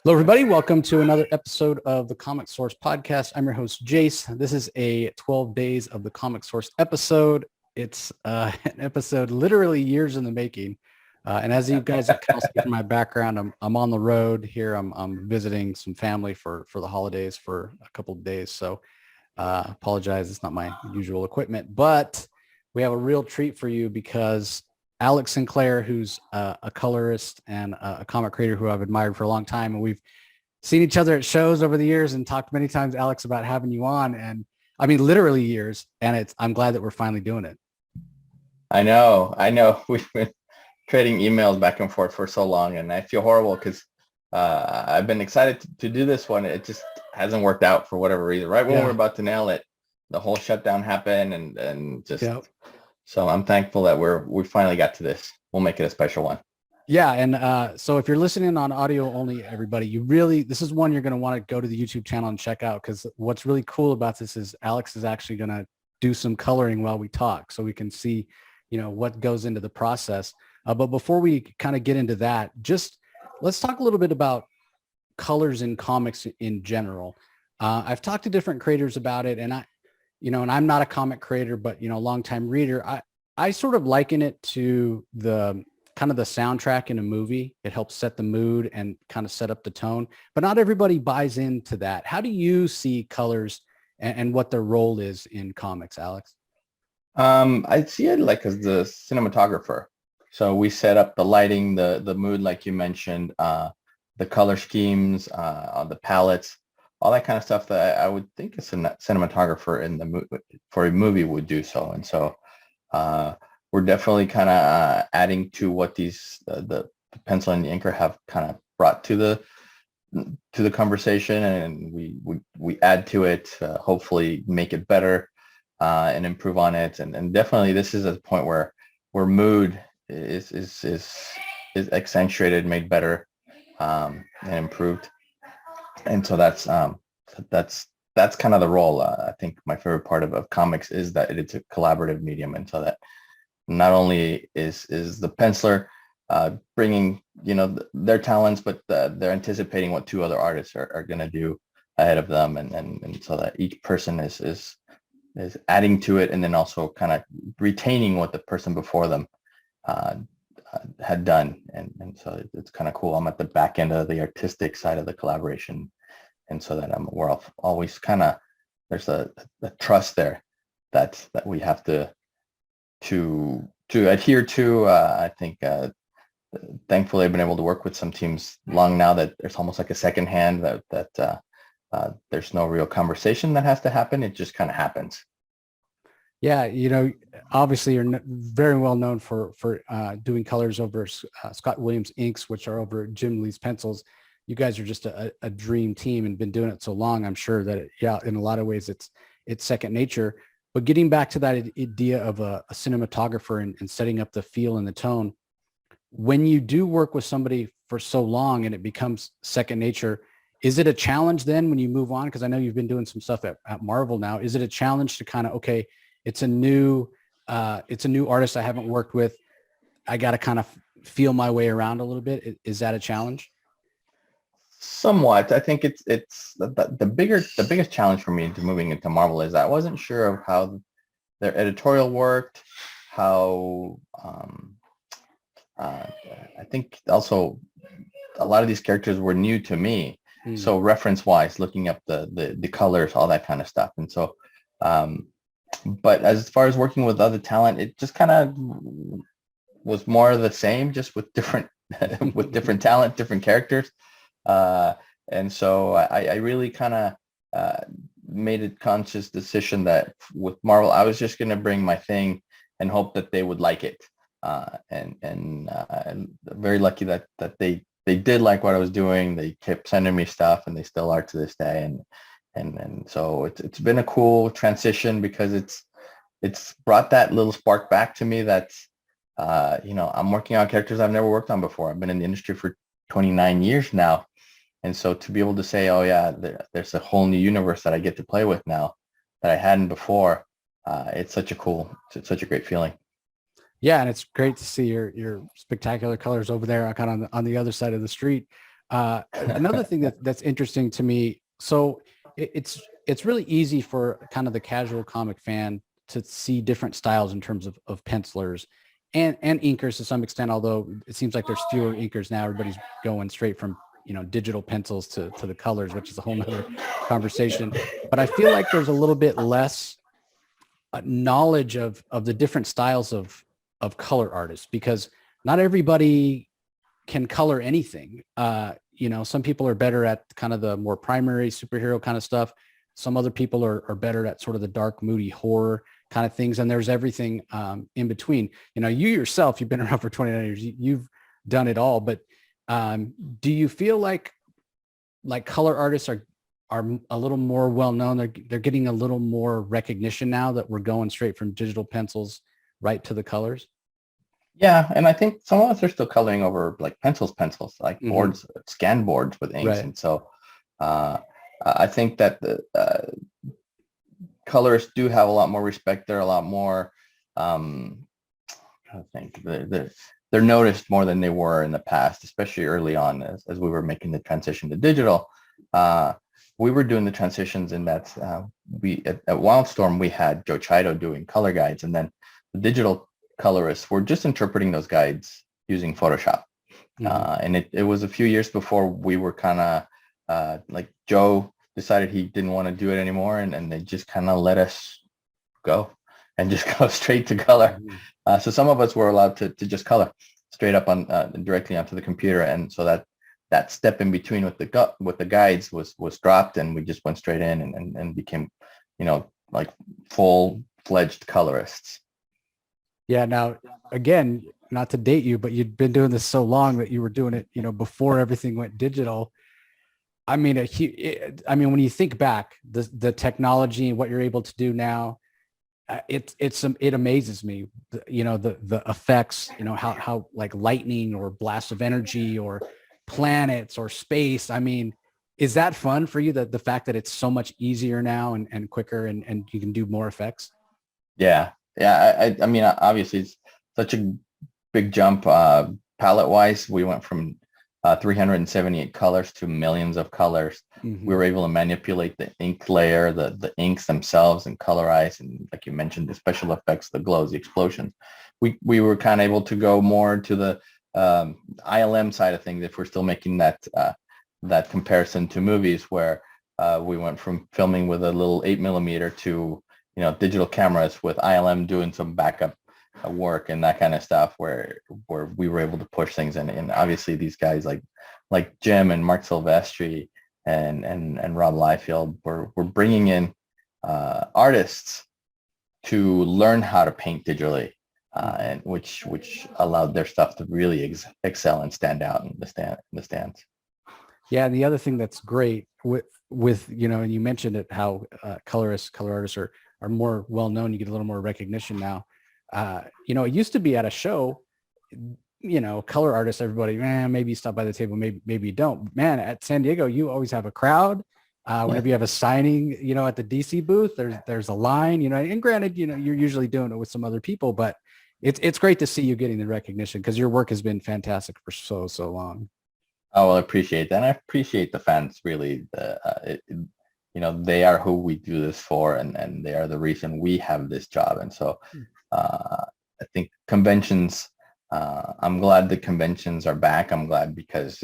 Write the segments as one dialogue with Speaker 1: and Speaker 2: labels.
Speaker 1: Hello, everybody. Welcome to another episode of the Comic Source Podcast. I'm your host, Jace. This is a 12 Days of the Comic Source episode. It's an episode literally years in the making. And as you guys can all see from my background, I'm on the road here. I'm visiting some family for the holidays for a couple of days. So apologize. It's not my usual equipment, but we have a real treat for you because Alex Sinclair, who's a colorist and a comic creator who I've admired for a long time. And we've seen each other at shows over the years and talked many times, Alex, about having you on. And I mean, literally years. And I'm glad that we're finally doing it.
Speaker 2: I know. We've been trading emails back and forth for so long, and I feel horrible because I've been excited to do this one. It just hasn't worked out for whatever reason. Right when we're about to nail it, the whole shutdown happened, and just so I'm thankful that we finally got to this. We'll make it a special one.
Speaker 1: Yeah, and so if you're listening on audio only, everybody, this is one you're going to want to go to the YouTube channel and check out, because what's really cool about this is Alex is actually going to do some coloring while we talk, so we can see, what goes into the process. But before we kind of get into that, just let's talk a little bit about colors in comics in general. I've talked to different creators about it, and and I'm not a comic creator, but a longtime reader. I sort of liken it to the kind of the soundtrack in a movie. It helps set the mood and kind of set up the tone, but not everybody buys into that. How do you see colors and what their role is in comics, Alex?
Speaker 2: I see it like as the cinematographer. So we set up the lighting, the mood, like you mentioned, the color schemes, the palettes, all that kind of stuff that I would think a cinematographer for a movie would do so. And so we're definitely kind of adding to what the pencil and the inker have kind of brought to the conversation, and we add to it, hopefully make it better and improve on it. And definitely this is a point where mood is accentuated, made better, and improved. And so that's kind of the role. I think my favorite part of comics is that it's a collaborative medium, and so that not only is the penciler bringing their talents, but they're anticipating what two other artists are going to do ahead of them, and so that each person is adding to it, and then also kind of retaining what the person before them had done, and so it's kind of cool. I'm at the back end of the artistic side of the collaboration, and so that we're always kind of, there's a trust there that we have to adhere to. I think thankfully I've been able to work with some teams long now that there's almost like a second hand, that there's no real conversation that has to happen. It just kind of happens.
Speaker 1: Yeah, obviously you're very well known for doing colors over Scott Williams inks, which are over Jim Lee's pencils. You guys are just a dream team and been doing it so long. I'm sure that in a lot of ways it's second nature. But getting back to that idea of a cinematographer and setting up the feel and the tone, when you do work with somebody for so long and it becomes second nature, is it a challenge then when you move on? Because I know you've been doing some stuff at Marvel now. Is it a challenge to kind of, okay, it's a new artist I haven't worked with, I got to kind of feel my way around a little bit? Is that a challenge?
Speaker 2: Somewhat. I think it's the biggest challenge for me into moving into Marvel is I wasn't sure of how their editorial worked, how I think also a lot of these characters were new to me. So reference wise, looking up the colors, all that kind of stuff. And so but as far as working with other talent, it just kind of was more of the same, just with different different talent, different characters. And so I really kind of made a conscious decision that with Marvel, I was just going to bring my thing and hope that they would like it. And I'm very lucky that they did like what I was doing. They kept sending me stuff, and they still are to this day. And so it's been a cool transition, because it's brought that little spark back to me that I'm working on characters I've never worked on before. I've been in the industry for 29 years now. And so to be able to say, oh yeah, there's a whole new universe that I get to play with now that I hadn't before, it's such a great feeling.
Speaker 1: Yeah, and it's great to see your spectacular colors over there, kind of on the other side of the street. Another thing that's interesting to me. So it's really easy for kind of the casual comic fan to see different styles in terms of pencilers and inkers to some extent, although it seems like there's fewer inkers now. Everybody's going straight from, digital pencils to the colors, which is a whole nother conversation. But I feel like there's a little bit less knowledge of the different styles of color artists, because not everybody can color anything. Some people are better at kind of the more primary superhero kind of stuff. Some other people are better at sort of the dark, moody horror kind of things. And there's everything in between. You yourself, you've been around for 29 years. You've done it all. But do you feel like color artists are a little more well-known? They're getting a little more recognition now that we're going straight from digital pencils right to the colors?
Speaker 2: Yeah, and I think some of us are still coloring over like pencils, like boards, scan boards with inks. Right. And so I think that the colorists do have a lot more respect. They're a lot more, I think they're noticed more than they were in the past, especially early on as we were making the transition to digital. We were doing the transitions in that at Wildstorm, we had Joe Chido doing color guides, and then the digital colorists were just interpreting those guides using Photoshop. And it was a few years before we were kind of like Joe decided he didn't want to do it anymore, and they just kind of let us go and just go straight to color. So some of us were allowed to just color straight up on directly onto the computer, and so that step in between with the guides was dropped, and we just went straight in and became, like full-fledged colorists.
Speaker 1: Yeah. Now, again, not to date you, but you'd been doing this so long that you were doing it, before everything went digital. I mean, when you think back, the technology and what you're able to do now, it amazes me. The effects, how like lightning or blasts of energy or planets or space. I mean, is that fun for you? The fact that it's so much easier now and quicker and you can do more effects?
Speaker 2: Yeah. I mean, obviously it's such a big jump palette wise. We went from 378 colors to millions of colors. We were able to manipulate the ink layer, the inks themselves, and colorize, and like you mentioned, the special effects, the glows, the explosions. We were kind of able to go more to the ILM side of things, if we're still making that comparison to movies, where we went from filming with a little 8mm to digital cameras with ILM doing some backup work and that kind of stuff, where we were able to push things. And obviously these guys like Jim and Mark Silvestri and Rob Liefeld were bringing in artists to learn how to paint digitally, and which allowed their stuff to really excel and stand out in the stands.
Speaker 1: Yeah, and the other thing that's great with and you mentioned it, how color artists are more well known. You get a little more recognition now. It used to be at a show, color artists, everybody, maybe you stop by the table, maybe you don't. Man, at San Diego, you always have a crowd. Whenever you have a signing, at the DC booth, there's a line, and granted, you're usually doing it with some other people, but it's great to see you getting the recognition, because your work has been fantastic for so long.
Speaker 2: Oh, well, I appreciate that. And I appreciate the fans, really. They are who we do this for, and they are the reason we have this job. And so I think conventions, I'm glad the conventions are back. I'm glad, because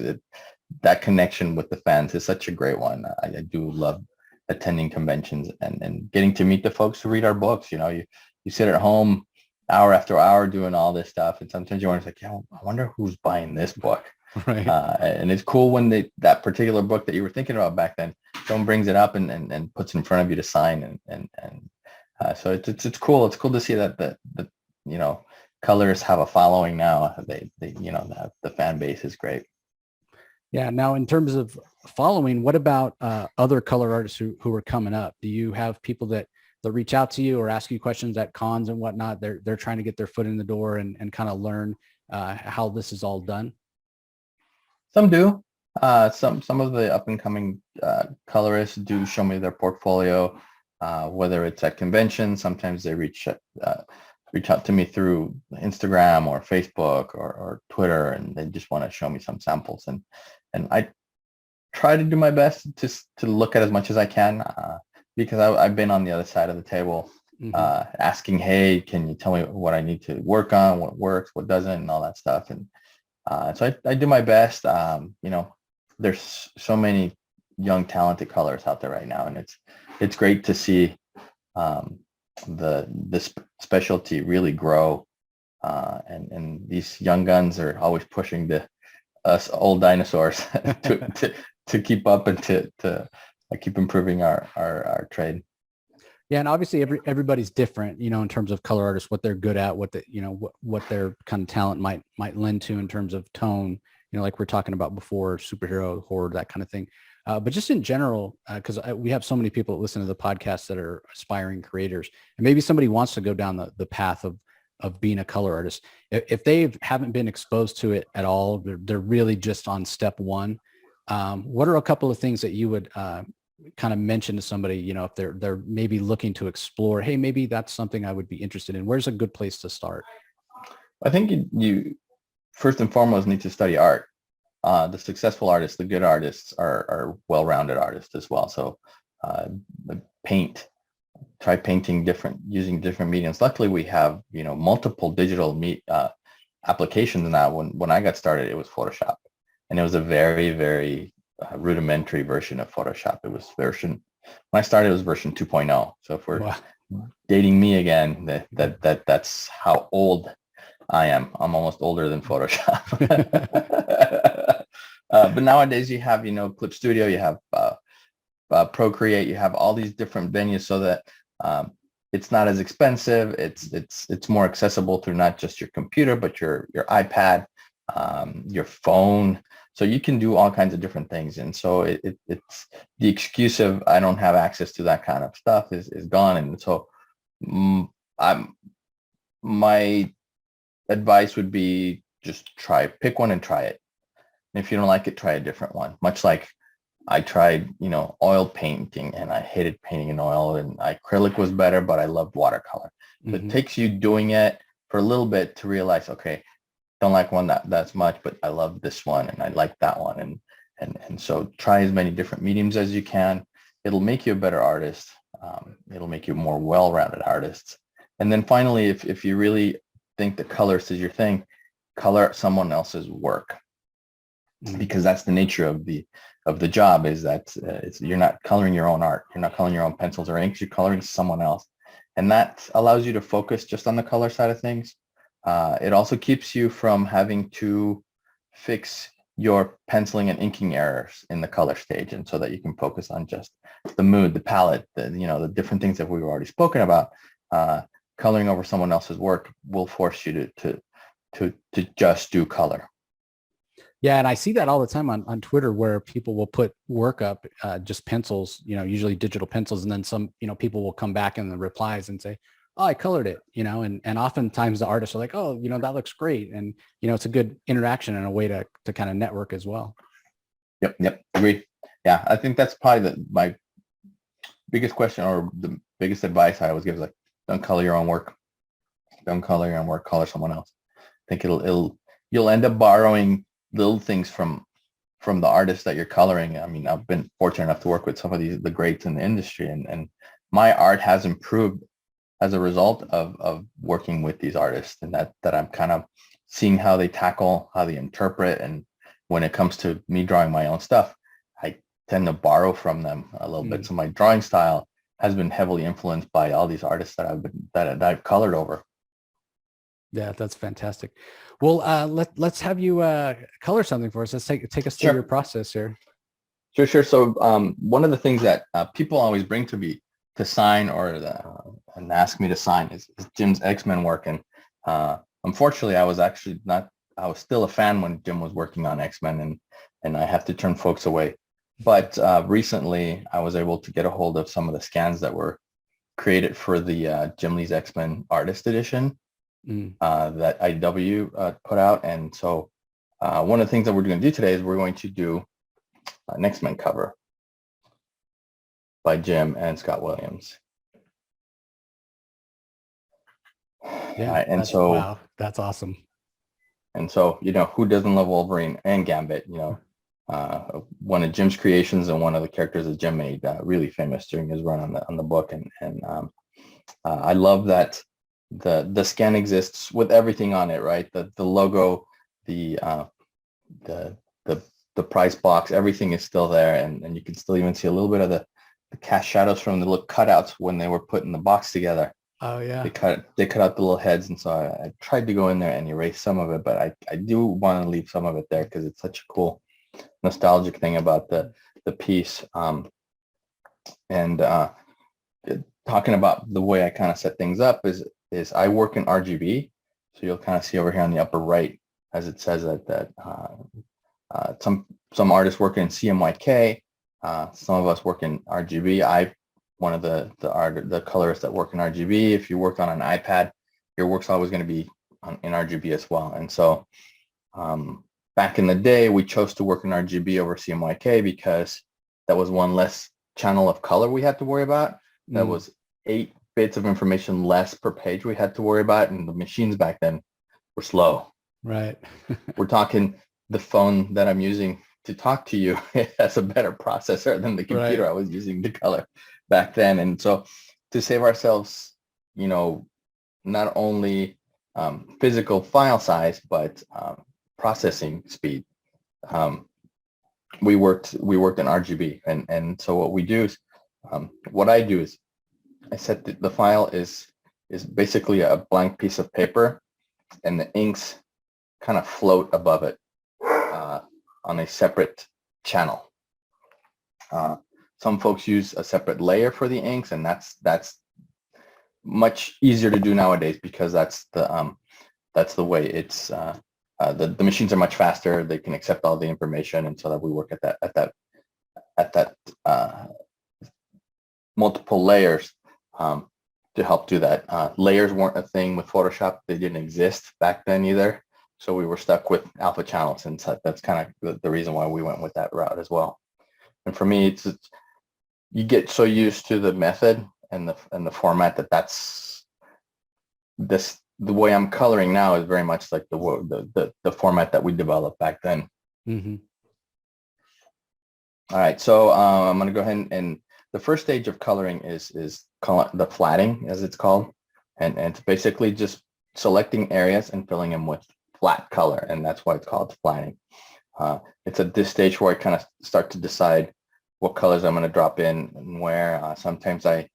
Speaker 2: that connection with the fans is such a great one. I do love attending conventions and getting to meet the folks who read our books. You sit at home hour after hour doing all this stuff, and sometimes you're like, I wonder who's buying this book. Right. And it's cool when that particular book that you were thinking about back then, someone brings it up and puts it in front of you to sign, and so it's cool. It's cool to see that the colors have a following now. They the fan base is great.
Speaker 1: Yeah. Now, in terms of following, what about other color artists who are coming up? Do you have people that reach out to you or ask you questions at cons and whatnot? They're trying to get their foot in the door and kind of learn how this is all done.
Speaker 2: Some do. Some of the up and coming colorists do show me their portfolio, whether it's at conventions. Sometimes they reach out to me through Instagram or Facebook or Twitter, and they just want to show me some samples. And and I try to do my best to look at as much as I can, because I've been on the other side of the table, asking, hey, can you tell me what I need to work on, what works, what doesn't, and all that stuff. And so I do my best. There's so many young, talented colors out there right now, and it's great to see the specialty really grow. And these young guns are always pushing us old dinosaurs to keep up and to keep improving our trade.
Speaker 1: Yeah, and obviously everybody's different, in terms of color artists, what they're good at, what what their kind of talent might lend to in terms of tone, like we're talking about before, superhero, horror, that kind of thing. But just in general, because we have so many people that listen to the podcast that are aspiring creators, and maybe somebody wants to go down the path of being a color artist. If they haven't been exposed to it at all, they're really just on step one. What are a couple of things that you would kind of mention to somebody, if they're maybe looking to explore, hey, maybe that's something I would be interested in? Where's a good place to start?
Speaker 2: I think you first and foremost need to study art. The successful artists, the good artists are well-rounded artists as well. So try painting using different mediums. Luckily, we have, multiple digital applications now. When I got started, it was Photoshop, and it was a very, very rudimentary version of Photoshop. It was when I started, it was version 2.0. So if we're dating me again, that's how old I am. I'm almost older than Photoshop. But nowadays you have, Clip Studio, you have Procreate, you have all these different venues, so that it's not as expensive. It's more accessible through not just your computer, but your iPad, your phone. So you can do all kinds of different things. And so it's the excuse of I don't have access to that kind of stuff is gone. And so my advice would be just pick one and try it. And if you don't like it, try a different one. Much like I tried, oil painting, and I hated painting in oil, and acrylic was better, but I loved watercolor. So it takes you doing it for a little bit to realize, okay, don't like one that's much, but I love this one and I like that one. And so try as many different mediums as you can. It'll make you a better artist. It'll make you a more well-rounded artist. And then finally, if you really think the colorist is your thing, color someone else's work, because that's the nature of the job, is that you're not coloring your own art. You're not coloring your own pencils or inks. You're coloring someone else. And that allows you to focus just on the color side of things. It also keeps you from having to fix your penciling and inking errors in the color stage, and so that you can focus on just the mood, the palette, the different things that we've already spoken about. Coloring over someone else's work will force you to just do color.
Speaker 1: Yeah, and I see that all the time on Twitter, where people will put work up, just pencils, usually digital pencils, and then some, people will come back in the replies and say, oh, I colored it, and oftentimes the artists are like, oh, that looks great. And, it's a good interaction and a way to kind of network as well.
Speaker 2: Yep. Agree. Yeah, I think that's probably my biggest question, or the biggest advice I always give is like, don't color your own work. Don't color your own work, color someone else. I think you'll end up borrowing little things from the artists that you're coloring. I mean, I've been fortunate enough to work with some of the greats in the industry, and my art has improved as a result of working with these artists, and that I'm kind of seeing how they tackle, how they interpret. And when it comes to me drawing my own stuff, I tend to borrow from them a little bit. So my drawing style has been heavily influenced by all these artists that I've colored over.
Speaker 1: Yeah, that's fantastic. Well, let's have you color something for us. Let's take us through your process here.
Speaker 2: Sure. So one of the things that people always bring to me to sign and ask me to sign is Jim's X-Men work. And unfortunately, I was still a fan when Jim was working on X-Men, and I have to turn folks away. But recently, I was able to get a hold of some of the scans that were created for the Jim Lee's X-Men Artist Edition that IDW put out. And so one of the things that we're going to do today is we're going to do an X-Men cover by Jim and Scott Williams.
Speaker 1: Yeah, wow, that's awesome.
Speaker 2: And so, who doesn't love Wolverine and Gambit? one of Jim's creations and one of the characters that Jim made really famous during his run on the book. And I love that the scan exists with everything on it, right? The logo, the the the price box, everything is still there, and you can still even see a little bit of the cast shadows from the little cutouts when they were putting the box together.
Speaker 1: Oh yeah.
Speaker 2: They cut out the little heads, and so I tried to go in there and erase some of it, but I do want to leave some of it there because it's such a cool nostalgic thing about the piece. And talking about the way I kind of set things up is I work in RGB, so you'll kind of see over here on the upper right as it says that some artists work in CMYK, some of us work in RGB. I'm one of the colorists that work in RGB. If you work on an iPad, your work's always going to be in RGB as well. And so back in the day, we chose to work in RGB over CMYK because that was one less channel of color we had to worry about. That was 8 bits of information less per page we had to worry about, and the machines back then were slow.
Speaker 1: Right.
Speaker 2: We're talking the phone that I'm using to talk to you has a better processor than the computer I was using to color back then. And so to save ourselves, not only physical file size, but processing speed, we worked in RGB. And so what we do is, what I do is I set the file is basically a blank piece of paper, and the inks kind of float above it on a separate channel. Some folks use a separate layer for the inks, and that's much easier to do nowadays because that's the way it's the machines are much faster. They can accept all the information, and so that we work at that multiple layers to help do that. Layers weren't a thing with Photoshop. They didn't exist back then either. So we were stuck with alpha channels, and so that's kind of the reason why we went with that route as well. And for me, it's you get so used to the method and the format that's the way I'm coloring now is very much like the format that we developed back then.
Speaker 1: Mm-hmm.
Speaker 2: All right, so I'm going to go ahead and the first stage of coloring is the flatting, as it's called, and it's basically just selecting areas and filling them with flat color, and that's why it's called flatting. It's at this stage where I kind of start to decide what colors I'm going to drop in and where. Sometimes I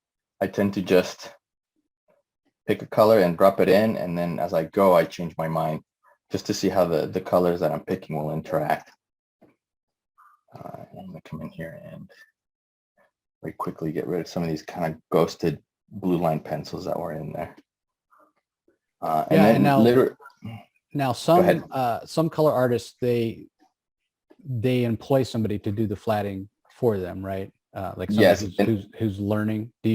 Speaker 2: tend to just pick a color and drop it in, and then as I go, I change my mind just to see how the colors that I'm picking will interact. I'm going to come in here and very quickly get rid of some of these kind of ghosted blue line pencils that were in there.
Speaker 1: Now some color artists, they employ somebody to do the flatting for them, right? Like somebody who's learning. Do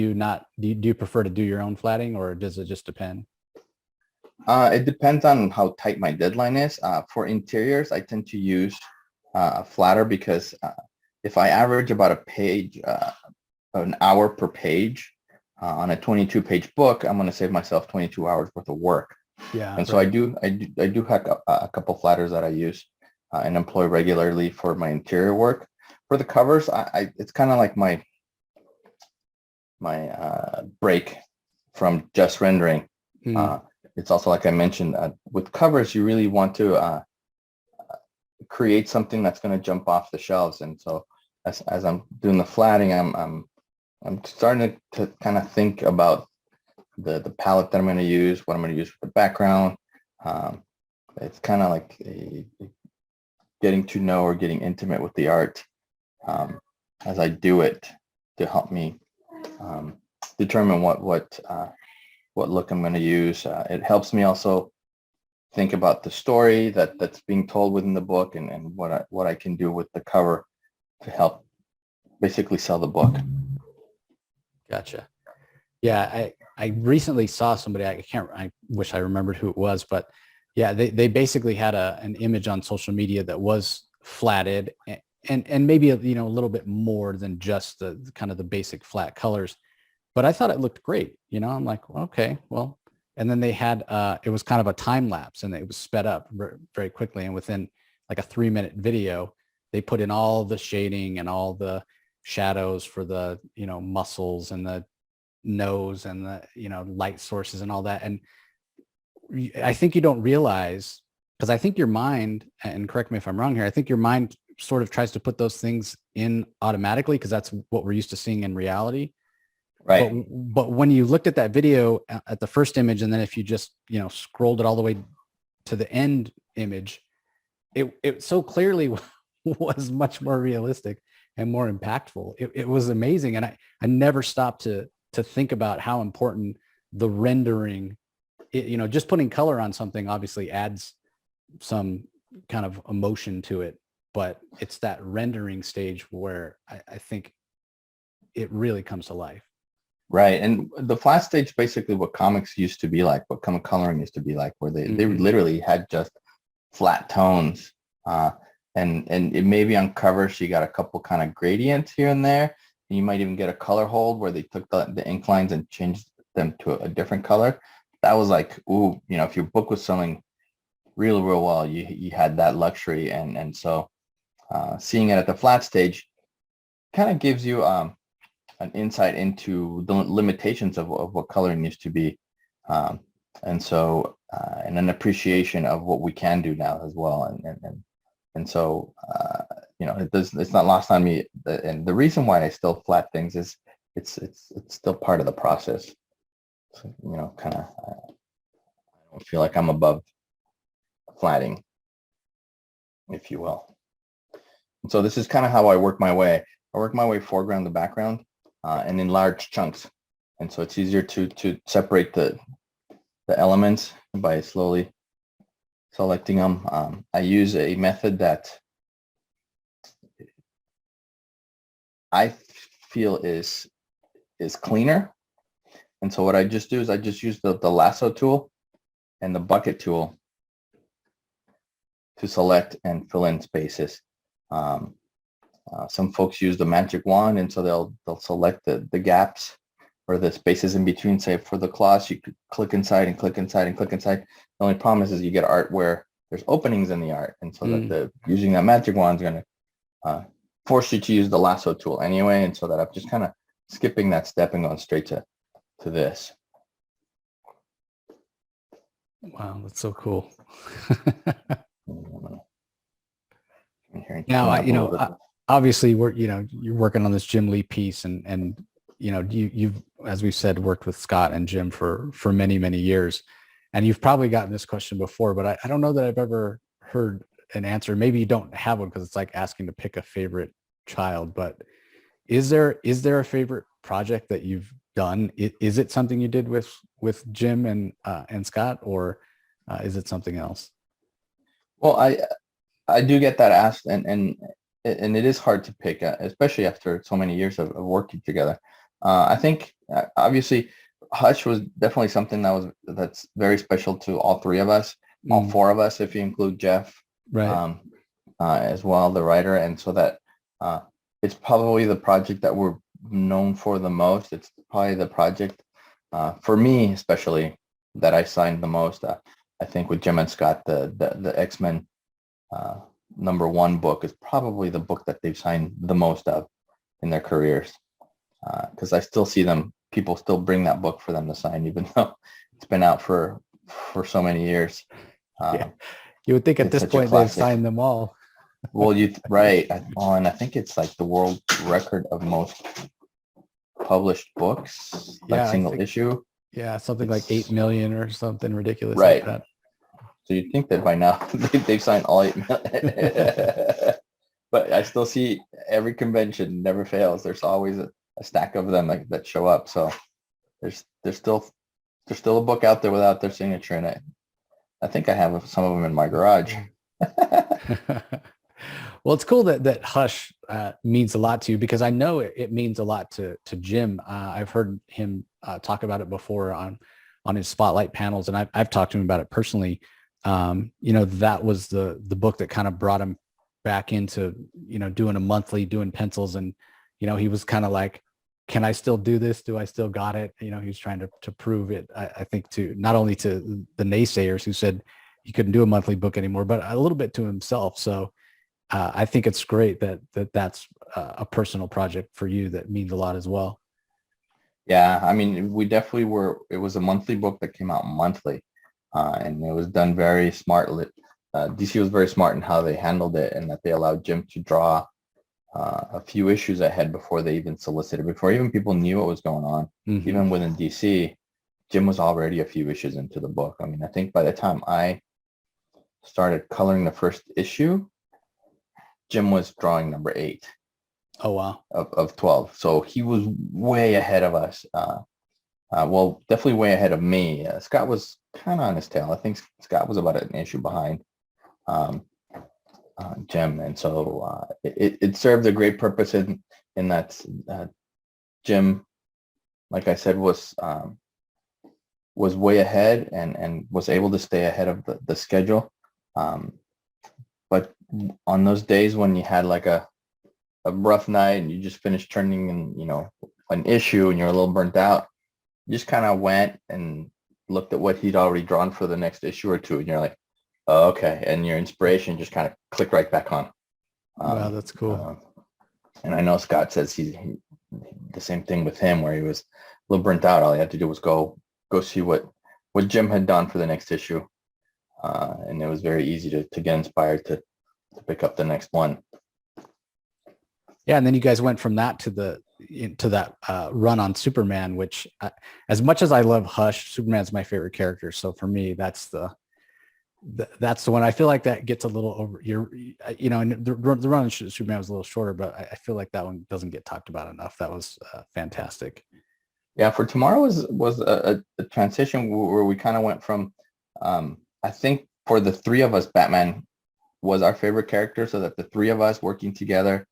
Speaker 1: you prefer to do your own flatting, or does it just depend?
Speaker 2: It depends on how tight my deadline is. For interiors, I tend to use a flatter because if I average about a page, an hour per page on a 22-page book, I'm going to save myself 22 hours worth of work.
Speaker 1: Yeah.
Speaker 2: And so I do have a couple flatters that I use and employ regularly for my interior work. For the covers, it's kind of like my break from just rendering. It's also, like I mentioned, with covers, you really want to create something that's going to jump off the shelves. And so as I'm doing the flatting, I'm starting to kind of think about the palette that I'm going to use, what I'm going to use for the background. It's kind of like getting to know or getting intimate with the art as I do it to help me determine what look I'm going to use. It helps me also think about the story that's being told within the book and what I can do with the cover to help basically sell the book.
Speaker 1: Gotcha. Yeah, I recently saw somebody, I wish I remembered who it was, but yeah, they basically had an image on social media that was flatted and maybe a little bit more than just the kind of the basic flat colors, but I thought it looked great. I'm like, okay, well, and then they had it was kind of a time lapse, and it was sped up very quickly, and within like a 3-minute video, they put in all the shading and all the shadows for the, muscles and the nose and the, light sources and all that. And I think you don't realize, because I think your mind, and correct me if I'm wrong here, I think your mind sort of tries to put those things in automatically because that's what we're used to seeing in reality.
Speaker 2: Right.
Speaker 1: But when you looked at that video at the first image, and then if you just, scrolled it all the way to the end image, it so clearly was much more realistic and more impactful. It was amazing. And I never stopped to think about how important the rendering, just putting color on something obviously adds some kind of emotion to it, but it's that rendering stage where I think it really comes to life.
Speaker 2: Right. And the flat stage, basically what comics used to be like, what comic coloring used to be like, where they literally had just flat tones. And it may be on cover, so you got a couple kind of gradients here and there. And you might even get a color hold where they took the ink lines and changed them to a different color. That was like, ooh, if your book was selling real well, you had that luxury. And so seeing it at the flat stage kind of gives you an insight into the limitations of what coloring used to be. And so, and an appreciation of what we can do now as well. And so, it's not lost on me. And the reason why I still flat things is it's still part of the process. So, kind of, I don't feel like I'm above flatting, if you will. And so this is kind of how I work my way. I work my way foreground to background, and in large chunks. And so it's easier to separate the elements by slowly selecting them. I use a method that I feel is cleaner. And so what I just do is I just use the lasso tool and the bucket tool to select and fill in spaces. Some folks use the magic wand, and so they'll select the gaps or the spaces in between. Say for the cloths, you could click inside and click inside and click inside. The only problem is you get art where there's openings in the art, and so that using that magic wand is going to force you to use the lasso tool anyway. And so that I'm just kind of skipping that step and going straight to this.
Speaker 1: Wow, that's so cool.
Speaker 2: Now,
Speaker 1: obviously you're working on this Jim Lee piece, and you've, as we said, worked with Scott and Jim for many, many years. And you've probably gotten this question before, but I don't know that I've ever heard an answer. Maybe you don't have one because it's like asking to pick a favorite child, but is there a favorite project that you've done? Is it something you did with Jim and Scott, or is it something else?
Speaker 2: Well, I do get that asked, and it is hard to pick, especially after so many years of working together. I think obviously Hush was definitely something that's very special to all three of us, all four of us, if you include Jeff,
Speaker 1: right,
Speaker 2: as well, the writer. And so that it's probably the project that we're known for the most. It's probably the project for me, especially, that I signed the most. I think with Jim and Scott, the X-Men #1 book is probably the book that they've signed the most of in their careers. Because I still see people still bring that book for them to sign, even though it's been out for so many years.
Speaker 1: Yeah. You would think at this point they've signed them all.
Speaker 2: Well, right. And I think it's like the world record of most published books, like single issue.
Speaker 1: Yeah, something like 8 million or something ridiculous
Speaker 2: right.
Speaker 1: like that.
Speaker 2: So you'd think that by now they've signed all 8 million. But I still see every convention never fails. There's always a stack of them that show up. So there's still a book out there without their signature in it. I think I have some of them in my garage.
Speaker 1: Well, it's cool that Hush means a lot to you, because I know it means a lot to Jim. I've heard him talk about it before on his spotlight panels, and I've talked to him about it personally. That was the book that kind of brought him back into, doing a monthly, doing pencils. And, he was kind of like, can I still do this? Do I still got it? He was trying to prove it, I think, to not only to the naysayers who said he couldn't do a monthly book anymore, but a little bit to himself. So I think it's great that's a personal project for you that means a lot as well.
Speaker 2: Yeah, I mean, we definitely were. It was a monthly book that came out monthly, and it was done very smartly. DC was very smart in how they handled it, and that they allowed Jim to draw a few issues ahead before they even solicited, before even people knew what was going on.
Speaker 1: Mm-hmm.
Speaker 2: Even within DC, Jim was already a few issues into the book. I mean, I think by the time I started coloring the first issue, Jim was drawing number 8.
Speaker 1: Oh, wow.
Speaker 2: Of 12. So he was way ahead of us. Well, definitely way ahead of me. Scott was kind of on his tail. I think Scott was about an issue behind um, Jim. And so it served a great purpose in that Jim, like I said, was way ahead and was able to stay ahead of the schedule. But on those days when you had like a rough night and you just finished turning in, an issue and you're a little burnt out, you just kind of went and looked at what he'd already drawn for the next issue or two. And you're like, oh, okay. And your inspiration just kind of clicked right back on.
Speaker 1: Wow, that's cool.
Speaker 2: And I know Scott says he the same thing with him, where he was a little burnt out. All he had to do was go see what Jim had done for the next issue. And it was very easy to get inspired to pick up the next one.
Speaker 1: Yeah, and then you guys went from that to that run on Superman, which, as much as I love Hush, Superman's my favorite character. So for me, that's the one. I feel like that gets a little over. And the run on Superman was a little shorter, but I feel like that one doesn't get talked about enough. That was fantastic.
Speaker 2: Yeah, for Tomorrow was a transition where we kind of went from, I think for the three of us, Batman was our favorite character, so that the three of us working together.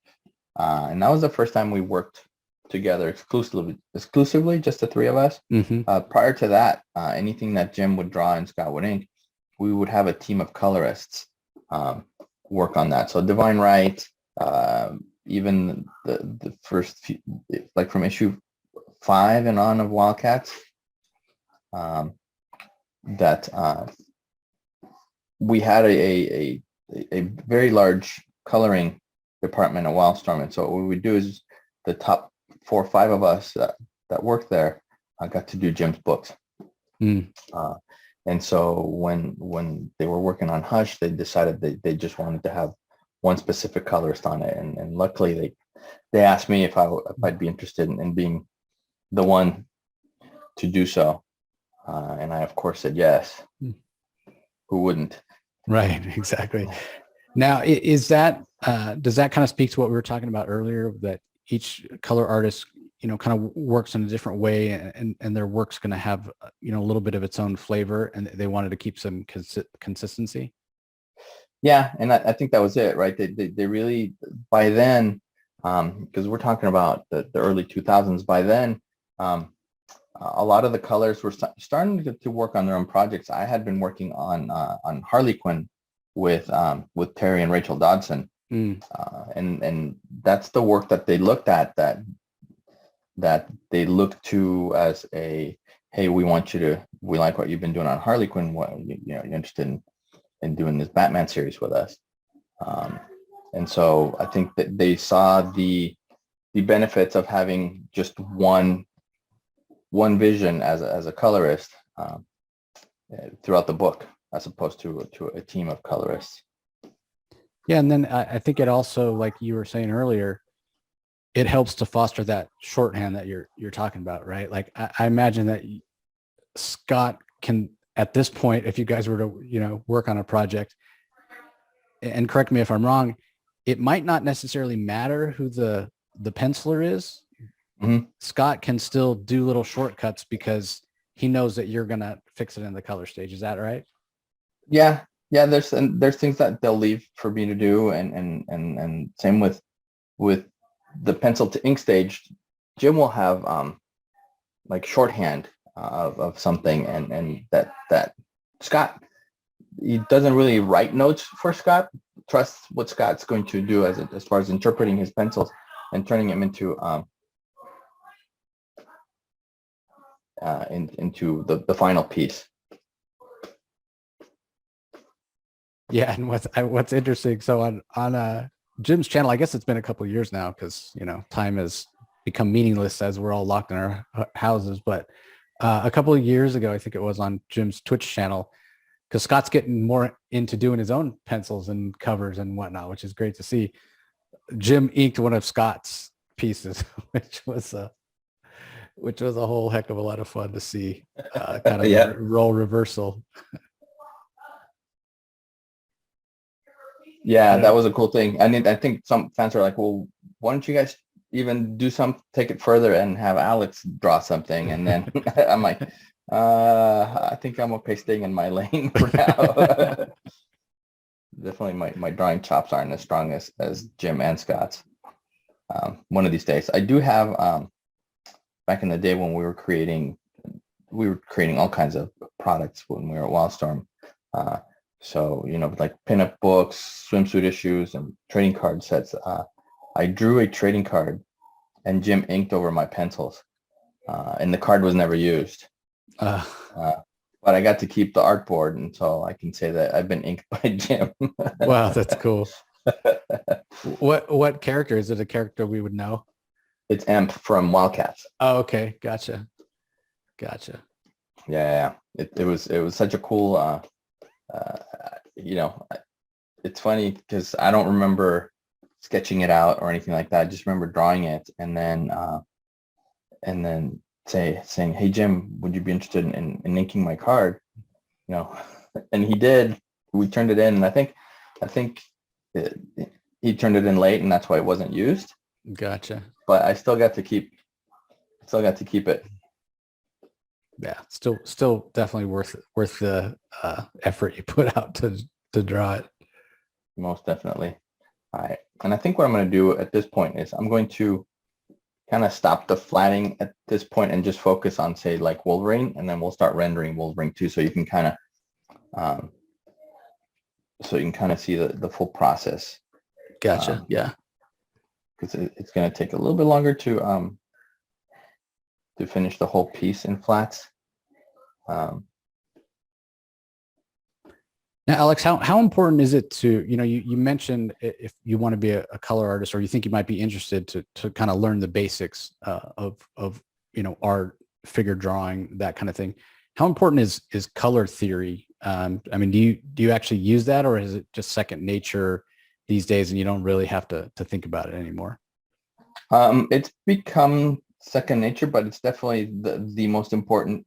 Speaker 2: And that was the first time we worked together exclusively, just the three of us.
Speaker 1: Mm-hmm.
Speaker 2: Prior to that, anything that Jim would draw and Scott would ink, we would have a team of colorists work on that. So Divine Right, even the first few, like from issue 5 and on of Wildcats, that we had a very large coloring department at Wildstorm. And so what we would do is the top 4 or 5 of us that worked there got to do Jim's books. And so when they were working on Hush, they decided they just wanted to have one specific colorist on it. And luckily they asked me if I'd be interested in being the one to do so. And I, of course, said yes. Who wouldn't?
Speaker 1: Right, exactly. Now, is that does that kind of speak to what we were talking about earlier, that each color artist, kind of works in a different way, and their work's going to have, a little bit of its own flavor, and they wanted to keep some consistency?
Speaker 2: Yeah, and I think that was it, right? They really, by then, because we're talking about the early 2000s, by then, a lot of the colors were starting to work on their own projects. I had been working on Harley Quinn with Terry and Rachel Dodson, and that's the work that they looked at, that they looked to as a, hey, we like what you've been doing on Harley Quinn. What you're interested in doing this Batman series with us, and so I think that they saw the benefits of having just one vision as a colorist throughout the book, as opposed to a team of colorists.
Speaker 1: Yeah, and then I think it also, like you were saying earlier, it helps to foster that shorthand that you're talking about, right? Like I imagine that Scott can, at this point, if you guys were to work on a project, and correct me if I'm wrong, it might not necessarily matter who the penciler is.
Speaker 2: Mm-hmm.
Speaker 1: Scott can still do little shortcuts because he knows that you're gonna fix it in the color stage. Is that right?
Speaker 2: Yeah. There's things that they'll leave for me to do, and same with the pencil to ink stage. Jim will have like shorthand of something, and that Scott, he doesn't really write notes for Scott. Trust what Scott's going to do as far as interpreting his pencils and turning them into into the final piece.
Speaker 1: Yeah, and what's interesting, so on Jim's channel, I guess it's been a couple of years now because time has become meaningless as we're all locked in our houses. But a couple of years ago, I think it was on Jim's Twitch channel, because Scott's getting more into doing his own pencils and covers and whatnot, which is great to see. Jim inked one of Scott's pieces, which was a whole heck of a lot of fun to see. Kind of
Speaker 2: Yeah.
Speaker 1: a role reversal.
Speaker 2: Yeah, that was a cool thing. I think some fans are like, well, why don't you guys even take it further and have Alex draw something? And then I'm like, I think I'm okay staying in my lane for now. Definitely my drawing chops aren't as strong as Jim and Scott's. One of these days. I do have, back in the day when we were creating all kinds of products when we were at Wildstorm. So, like pinup books, swimsuit issues, and trading card sets. I drew a trading card and Jim inked over my pencils. And the card was never used. But I got to keep the artboard, and so I can say that I've been inked by Jim.
Speaker 1: Wow, that's cool. What character? Is it a character we would know?
Speaker 2: It's Emp from Wildcats.
Speaker 1: Oh, okay. Gotcha.
Speaker 2: Yeah. It was such a cool it's funny because I don't remember sketching it out or anything like that. I just remember drawing it and then saying, hey Jim, would you be interested in inking my card? And he did. We turned it in, and I think he turned it in late, and that's why it wasn't used.
Speaker 1: Gotcha.
Speaker 2: But I still got to keep it.
Speaker 1: Yeah, still definitely worth the effort you put out to draw it.
Speaker 2: Most definitely. All right. And I think what I'm going to do at this point is I'm going to kind of stop the flatting at this point and just focus on, say, like Wolverine, and then we'll start rendering Wolverine too, so you can kind of see the full process.
Speaker 1: Gotcha. Yeah.
Speaker 2: Because it's going to take a little bit longer to finish the whole piece in flats.
Speaker 1: Now, Alex, how important is it to, you mentioned if you want to be a color artist, or you think you might be interested to kind of learn the basics of art, figure drawing, that kind of thing. How important is color theory? Do you actually use that, or is it just second nature these days and you don't really have to think about it anymore?
Speaker 2: It's become second nature, but it's definitely the most important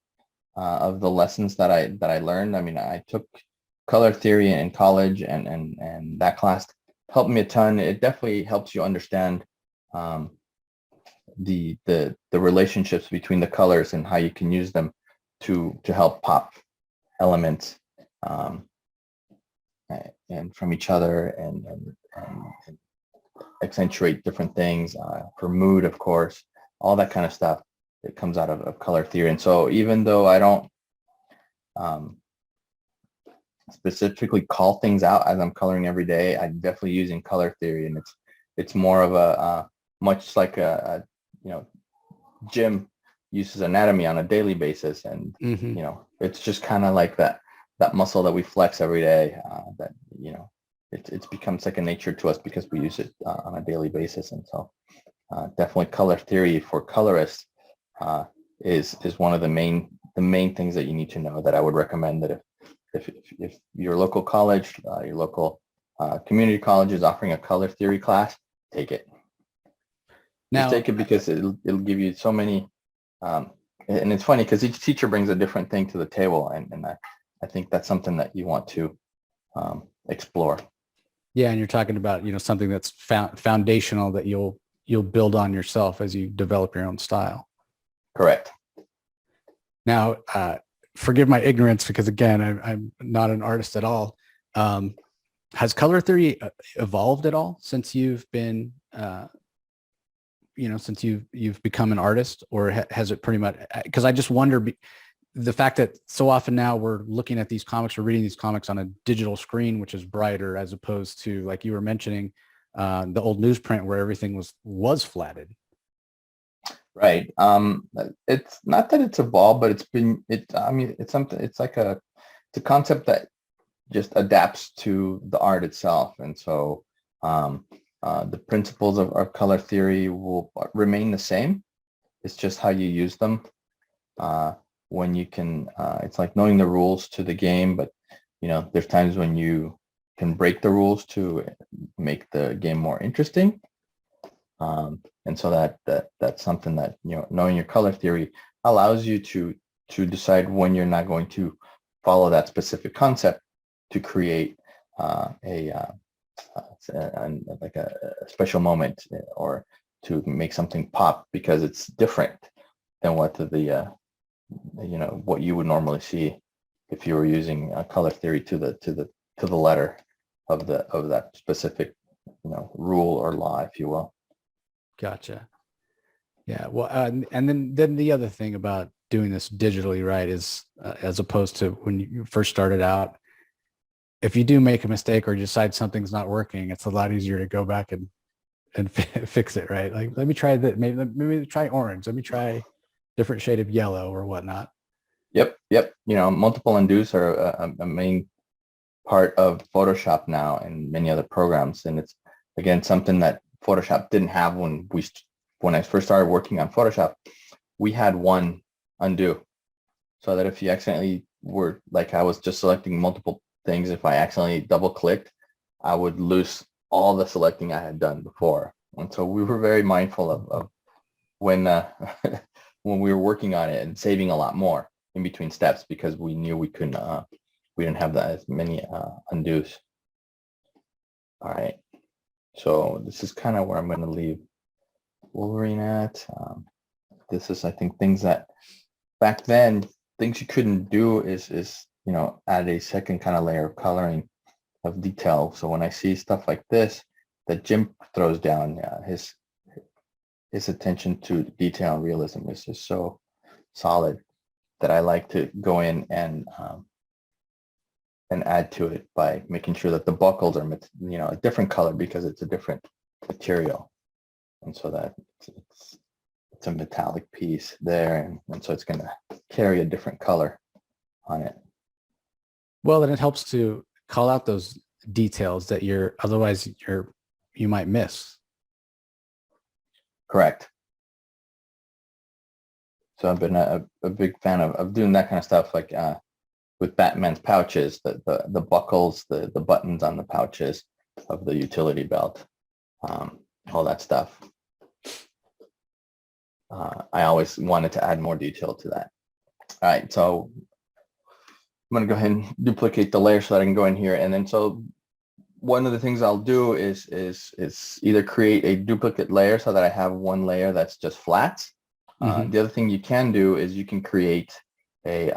Speaker 2: of the lessons that I learned. I took color theory in college, and that class helped me a ton. It definitely helps you understand the relationships between the colors and how you can use them to help pop elements and from each other and accentuate different things for mood, of course, all that kind of stuff. It comes out of color theory. And so even though I don't specifically call things out as I'm coloring every day, I'm definitely using color theory, and it's more of a much like Jim uses anatomy on a daily basis, and it's just kind of like that muscle that we flex every day. That it's become second nature to us because we use it on a daily basis, and so definitely color theory for colorists is one of the main things that you need to know. That I would recommend that if your local college, your local community college is offering a color theory class, take it. Now, just take it because it'll give you so many. And it's funny because each teacher brings a different thing to the table, and I think that's something that you want to explore.
Speaker 1: Yeah, and you're talking about something that's foundational that you'll build on yourself as you develop your own style.
Speaker 2: Correct.
Speaker 1: Now, forgive my ignorance because again, I'm not an artist at all. Has color theory evolved at all since you've been, since you've become an artist, or has it pretty much? Because I just wonder the fact that so often now we're looking at these comics, we're reading these comics on a digital screen, which is brighter, as opposed to, like you were mentioning, the old newsprint where everything was flatted.
Speaker 2: Right. It's not that it's evolved, but it's something. It's a concept that just adapts to the art itself. And so the principles of color theory will remain the same. It's just how you use them. When you can, it's like knowing the rules to the game, but there's times when you can break the rules to make the game more interesting. And so that's something that, knowing your color theory allows you to decide when you're not going to follow that specific concept to create like a special moment, or to make something pop because it's different than what what you would normally see if you were using color theory to the letter of that specific rule or law, if you will.
Speaker 1: Gotcha. Yeah. Well, and then the other thing about doing this digitally, right, is as opposed to when you first started out, if you do make a mistake or decide something's not working, it's a lot easier to go back and fix it, right? Like, let me try that. Maybe try orange. Let me try different shade of yellow or whatnot.
Speaker 2: Yep. Multiple undos are a main part of Photoshop now and many other programs. And it's, again, something that Photoshop didn't have when I first started working on Photoshop. We had one undo, so that if you accidentally were, like, I was just selecting multiple things, if I accidentally double clicked, I would lose all the selecting I had done before. And so we were very mindful of when when we were working on it, and saving a lot more in between steps, because we knew we didn't have that as many undos. All right, so this is kind of where I'm going to leave Wolverine at. This is, I think, things that back then, things you couldn't do is add a second kind of layer of coloring of detail. So when I see stuff like this that Jim throws down, his attention to detail and realism is just so solid that I like to go in and add to it by making sure that the buckles are a different color because it's a different material, and so that it's a metallic piece there, and so it's going to carry a different color on it.
Speaker 1: Well, then it helps to call out those details that you might miss.
Speaker 2: Correct. So I've been a big fan of doing that kind of stuff, like with Batman's pouches, the buckles, the buttons on the pouches of the utility belt, all that stuff. I always wanted to add more detail to that. All right, so I'm going to go ahead and duplicate the layer so that I can go in here. And then, so one of the things I'll do is either create a duplicate layer so that I have one layer that's just flat. The other thing you can do is you can create a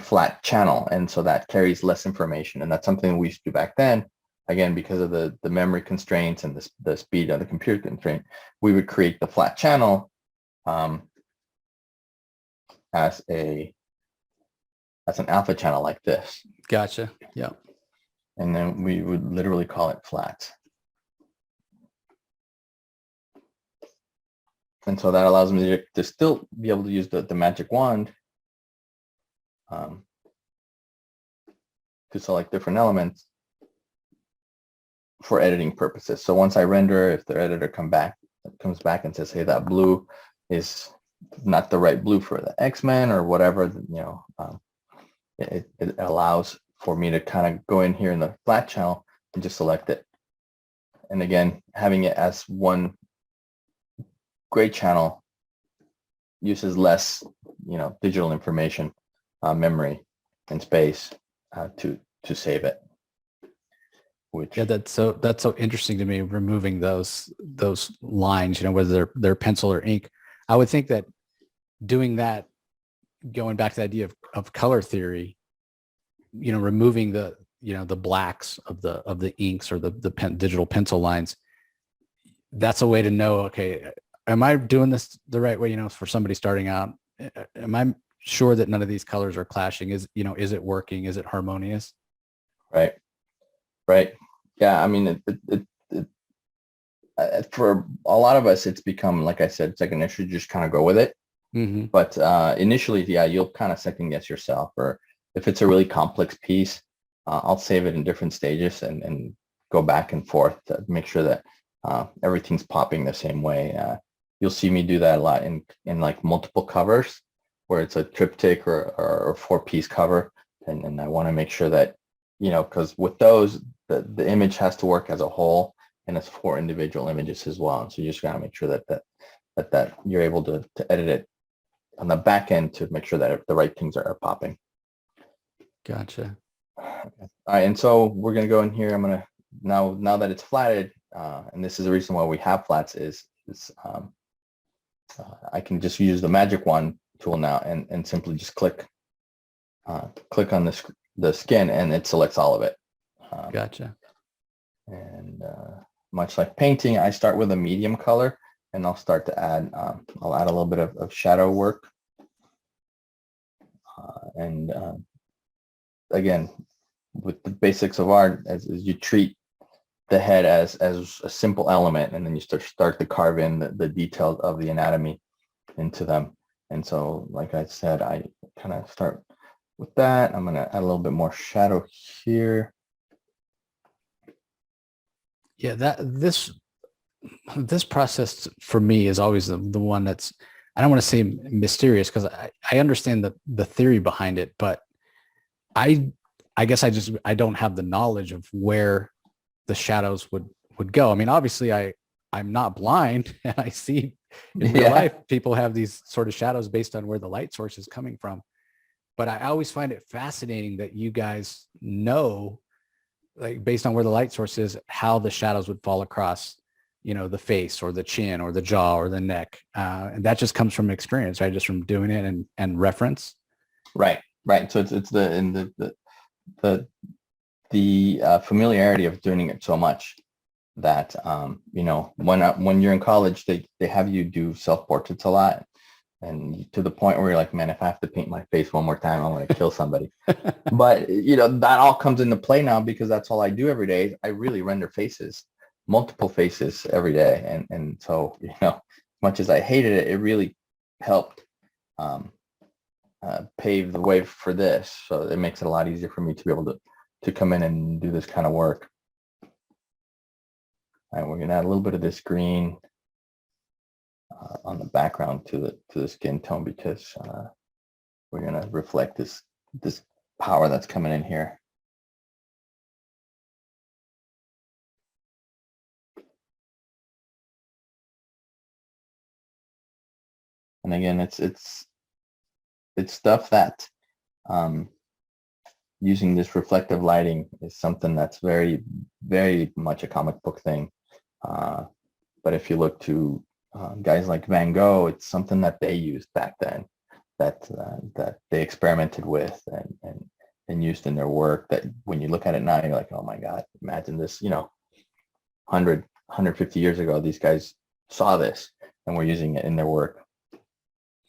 Speaker 2: flat channel, and so that carries less information. And that's something we used to do back then. Again, because of the memory constraints and the speed of the computer constraint, we would create the flat channel as an alpha channel like this.
Speaker 1: Gotcha. Yeah.
Speaker 2: And then we would literally call it flat. And so that allows me to still be able to use the magic wand to select different elements for editing purposes. So once I render, if the editor comes back and says, hey, that blue is not the right blue for the X-Men or whatever, it allows for me to kind of go in here in the flat channel and just select it. And again, having it as one gray channel uses less, digital information, memory and space to save it.
Speaker 1: Yeah, that's so interesting to me, removing those lines, whether they're pencil or ink. I would think that doing that, going back to the idea of color theory, removing the blacks of the inks or the digital pencil lines, that's a way to know, okay, am I doing this the right way? For somebody starting out, am I sure that none of these colors are clashing? Is it working? Is it harmonious?
Speaker 2: Right. Yeah. I mean, for a lot of us, it's become, like I said, second nature. Just kind of go with it. But initially, yeah, you'll kind of second guess yourself, or if it's a really complex piece, I'll save it in different stages and go back and forth to make sure that everything's popping the same way. You'll see me do that a lot in like multiple covers where it's a triptych or 4-piece cover. And I want to make sure that, because with those, the image has to work as a whole, and it's 4 individual images as well. And so you just got to make sure that you're able to edit it on the back end to make sure that the right things are popping.
Speaker 1: Gotcha.
Speaker 2: All right, and so we're gonna go in here. I'm gonna now that it's flatted, and this is the reason why we have flats is I can just use the magic wand tool now and simply just click on the skin, and it selects all of it.
Speaker 1: Gotcha.
Speaker 2: And much like painting, I start with a medium color, and I'll start to add. I'll add a little bit of shadow work, and again, with the basics of art, as you treat the head as a simple element, and then you start to carve in the details of the anatomy into them. And so, like I said, I kind of start with that. I'm going to add a little bit more shadow here.
Speaker 1: Yeah, this process for me is always the one that's, I don't want to say mysterious, because I understand the theory behind it, but I guess I don't have the knowledge of where the shadows would go. I mean, obviously I'm not blind, and I see in real life people have these sort of shadows based on where the light source is coming from. But I always find it fascinating that you guys know, like based on where the light source is, how the shadows would fall across, the face or the chin or the jaw or the neck. And that just comes from experience, right? Just from doing it and reference.
Speaker 2: Right. So it's the familiarity of doing it so much that when you're in college, they have you do self-portraits a lot, and to the point where you're like, man, if I have to paint my face one more time, I'm going to kill somebody. But that all comes into play now, because that's all I do every day. I really render faces, multiple faces every day, and so as much as I hated it, it really helped pave the way for this. So it makes it a lot easier for me to be able to come in and do this kind of work. All right, we're gonna add a little bit of this green on the background to the skin tone, because we're gonna reflect this power that's coming in here. And again, it's stuff that using this reflective lighting is something that's very, very much a comic book thing. But if you look to guys like Van Gogh, it's something that they used back then, that they experimented with and used in their work, that when you look at it now, you're like, oh my God, imagine this, 150 years ago, these guys saw this and were using it in their work.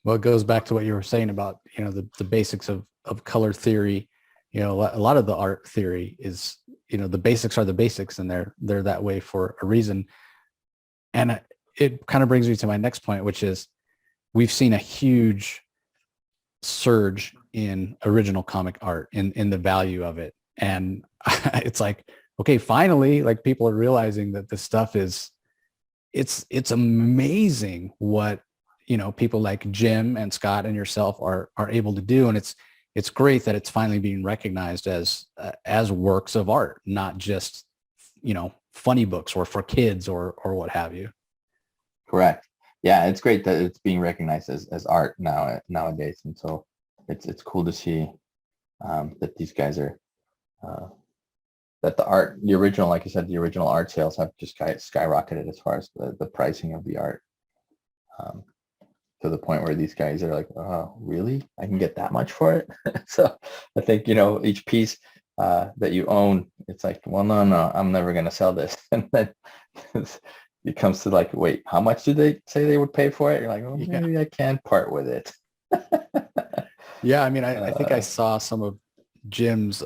Speaker 1: Well, it goes back to what you were saying about, the basics of color theory. A lot of the art theory is, the basics are the basics, and they're that way for a reason. And it kind of brings me to my next point, which is we've seen a huge surge in original comic art, in the value of it. And it's like, okay, finally, like people are realizing that this stuff it's amazing what, people like Jim and Scott and yourself are able to do. And it's great that it's finally being recognized as works of art, not just, funny books or for kids or what have you.
Speaker 2: Correct. Yeah, it's great that it's being recognized as art nowadays, and so it's cool to see that these guys are that the original, like you said, the original art sales have just skyrocketed as far as the pricing of the art, to the point where these guys are like, oh, really? I can get that much for it? So I think, each piece that you own, it's like, well, no, I'm never going to sell this. And then it comes to like, wait, how much did they say they would pay for it? You're like, oh, maybe I can part with it.
Speaker 1: Yeah, I mean, I think I saw some of Jim's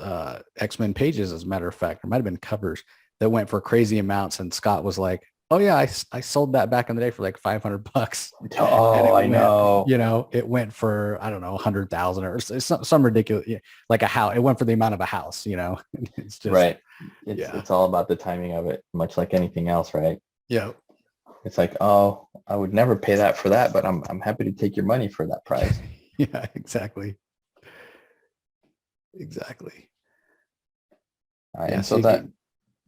Speaker 1: X-Men pages, as a matter of fact. There might have been covers that went for crazy amounts, and Scott was like, Oh yeah, I sold that back in the day for like $500, and
Speaker 2: Oh,
Speaker 1: it
Speaker 2: I
Speaker 1: went,
Speaker 2: know.
Speaker 1: it went for, I don't know, 100,000 or some ridiculous, yeah, like a house. It went for the amount of a house. It's just,
Speaker 2: Right.
Speaker 1: yeah,
Speaker 2: It's all about the timing of it, much like anything else, right?
Speaker 1: yeah,
Speaker 2: It's like, oh, I would never pay that for that, but I'm happy to take your money for that price.
Speaker 1: yeah, exactly, exactly. Yeah.
Speaker 2: And
Speaker 1: So
Speaker 2: so
Speaker 1: you
Speaker 2: that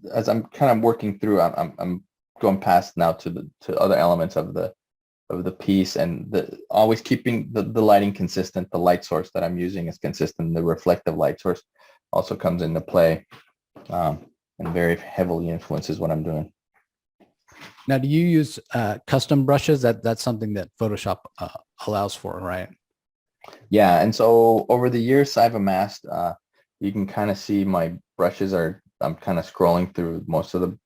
Speaker 1: get,
Speaker 2: as I'm kind of working through, I'm going past now to other elements of the piece, and the always keeping the lighting consistent. The light source that I'm using is consistent. The reflective light source also comes into play, and very heavily influences what I'm doing.
Speaker 1: now, do you use custom brushes? That's something that Photoshop allows for, right?
Speaker 2: Yeah, and so over the years I've amassed, you can kind of see my brushes are, I'm kind of scrolling through most of the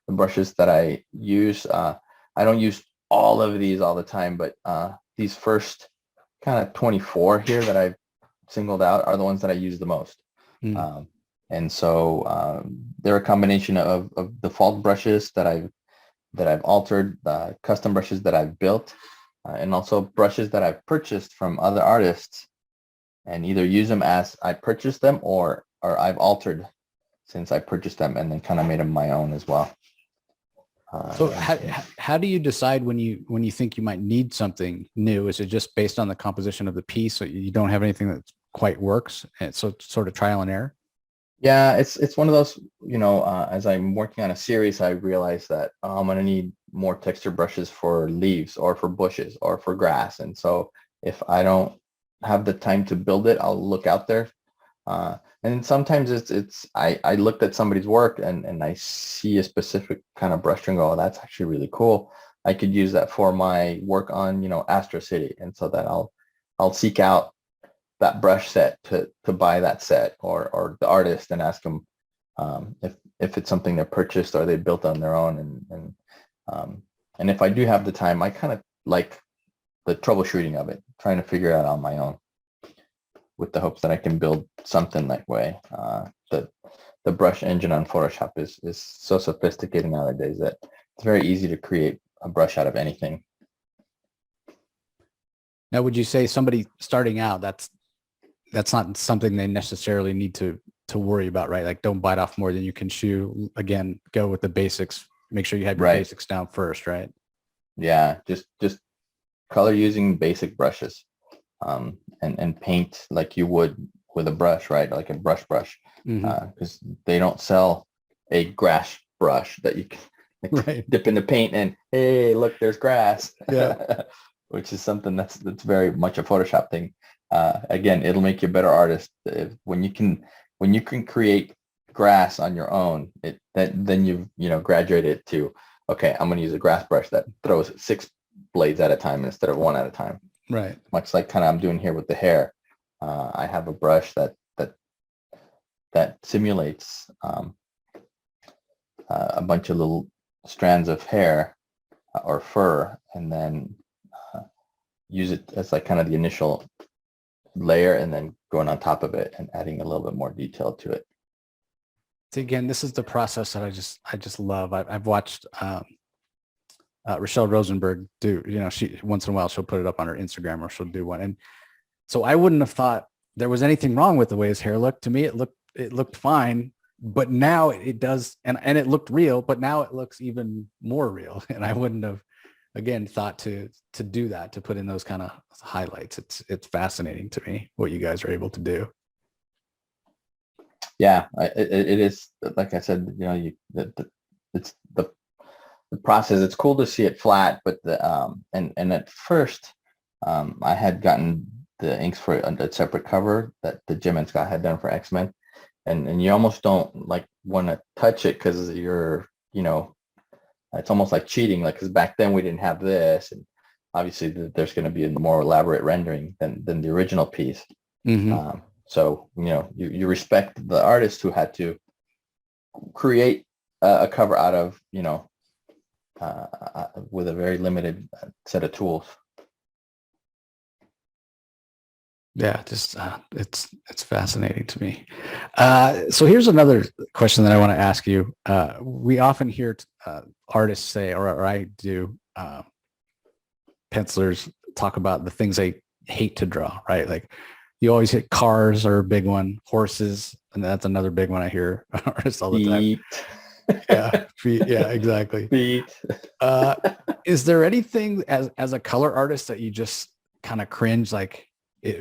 Speaker 2: brushes that I use. I don't use all of these all the time, but these first kind of 24 here that I've singled out are the ones that I use the most.
Speaker 1: Mm.
Speaker 2: Um, and so they're a combination of default brushes that I've altered, custom brushes that I've built, and also brushes that I've purchased from other artists and either use them as I purchased them or I've altered since I purchased them and then kind of made them my own as well.
Speaker 1: So
Speaker 2: And
Speaker 1: how do you decide when you think you might need something new? Is it just based on the composition of the piece, so you don't have anything that quite works, and so it's sort of trial and error?
Speaker 2: yeah, it's one of those, as I'm working on a series, I realize that I'm going to need more texture brushes for leaves or for bushes or for grass. And so if I don't have the time to build it, I'll look out there. And sometimes I looked at somebody's work and I see a specific kind of brush and go, oh, that's actually really cool. I could use that for my work on, Astro City. And so that I'll seek out that brush set to buy that set or the artist and ask them if it's something they're purchased or they built on their own. And if I do have the time, I kind of like the troubleshooting of it, trying to figure it out on my own with the hopes that I can build something that way. The brush engine on Photoshop is so sophisticated nowadays that it's very easy to create a brush out of anything.
Speaker 1: Now, would you say somebody starting out, that's not something they necessarily need to worry about, right? Like, don't bite off more than you can chew. Again, go with the basics. Make sure you have your
Speaker 2: Right.
Speaker 1: basics down first, right?
Speaker 2: Yeah. Just color using basic brushes, and paint like you would with a brush, right? Like a brush,
Speaker 1: Mm-hmm.
Speaker 2: because they don't sell a grass brush that you can
Speaker 1: Right.
Speaker 2: dip in the paint and hey, look, there's grass,
Speaker 1: Yeah.
Speaker 2: which is something that's very much a Photoshop thing. Again, it'll make you a better artist when you can create grass on your own. Then you've graduated to, okay, I'm going to use a grass brush that throws 6 blades at a time instead of 1 at a time.
Speaker 1: Right.
Speaker 2: Much like kind of I'm doing here with the hair. I have a brush that simulates a bunch of little strands of hair or fur, and then uh, use it as like kind of the initial layer, and then going on top of it and adding a little bit more detail to it.
Speaker 1: So again, this is the process that I just love. I've watched Rochelle Rosenberg do. She once in a while she'll put it up on her Instagram or she'll do one, and so I wouldn't have thought there was anything wrong with the way his hair looked. To me, it looked fine, but now it does, and it looked real, but now it looks even more real. And I wouldn't have, again, thought to do that, to put in those kind of highlights. It's fascinating to me what you guys are able to do.
Speaker 2: Yeah, it is, like I said, it's the process. It's cool to see it flat, but and at first, I had gotten the inks for a separate cover that the Jim and Scott had done for X-Men, and you almost don't like want to touch it because it's almost like cheating, like, because back then we didn't have this, and obviously there's going to be a more elaborate rendering than the original piece.
Speaker 1: Mm-hmm.
Speaker 2: So you respect the artist who had to create a cover out of with a very limited set of tools.
Speaker 1: Yeah, just it's fascinating to me. So here's another question that I want to ask you. We often hear artists say, or I do, pencilers talk about the things they hate to draw, right? Like you always hit cars are a big one, horses, and that's another big one I hear artists all the time.
Speaker 2: Feet.
Speaker 1: Yeah, feet. Yeah, exactly.
Speaker 2: Feet.
Speaker 1: Uh, is there anything as a color artist that you just kind of cringe, like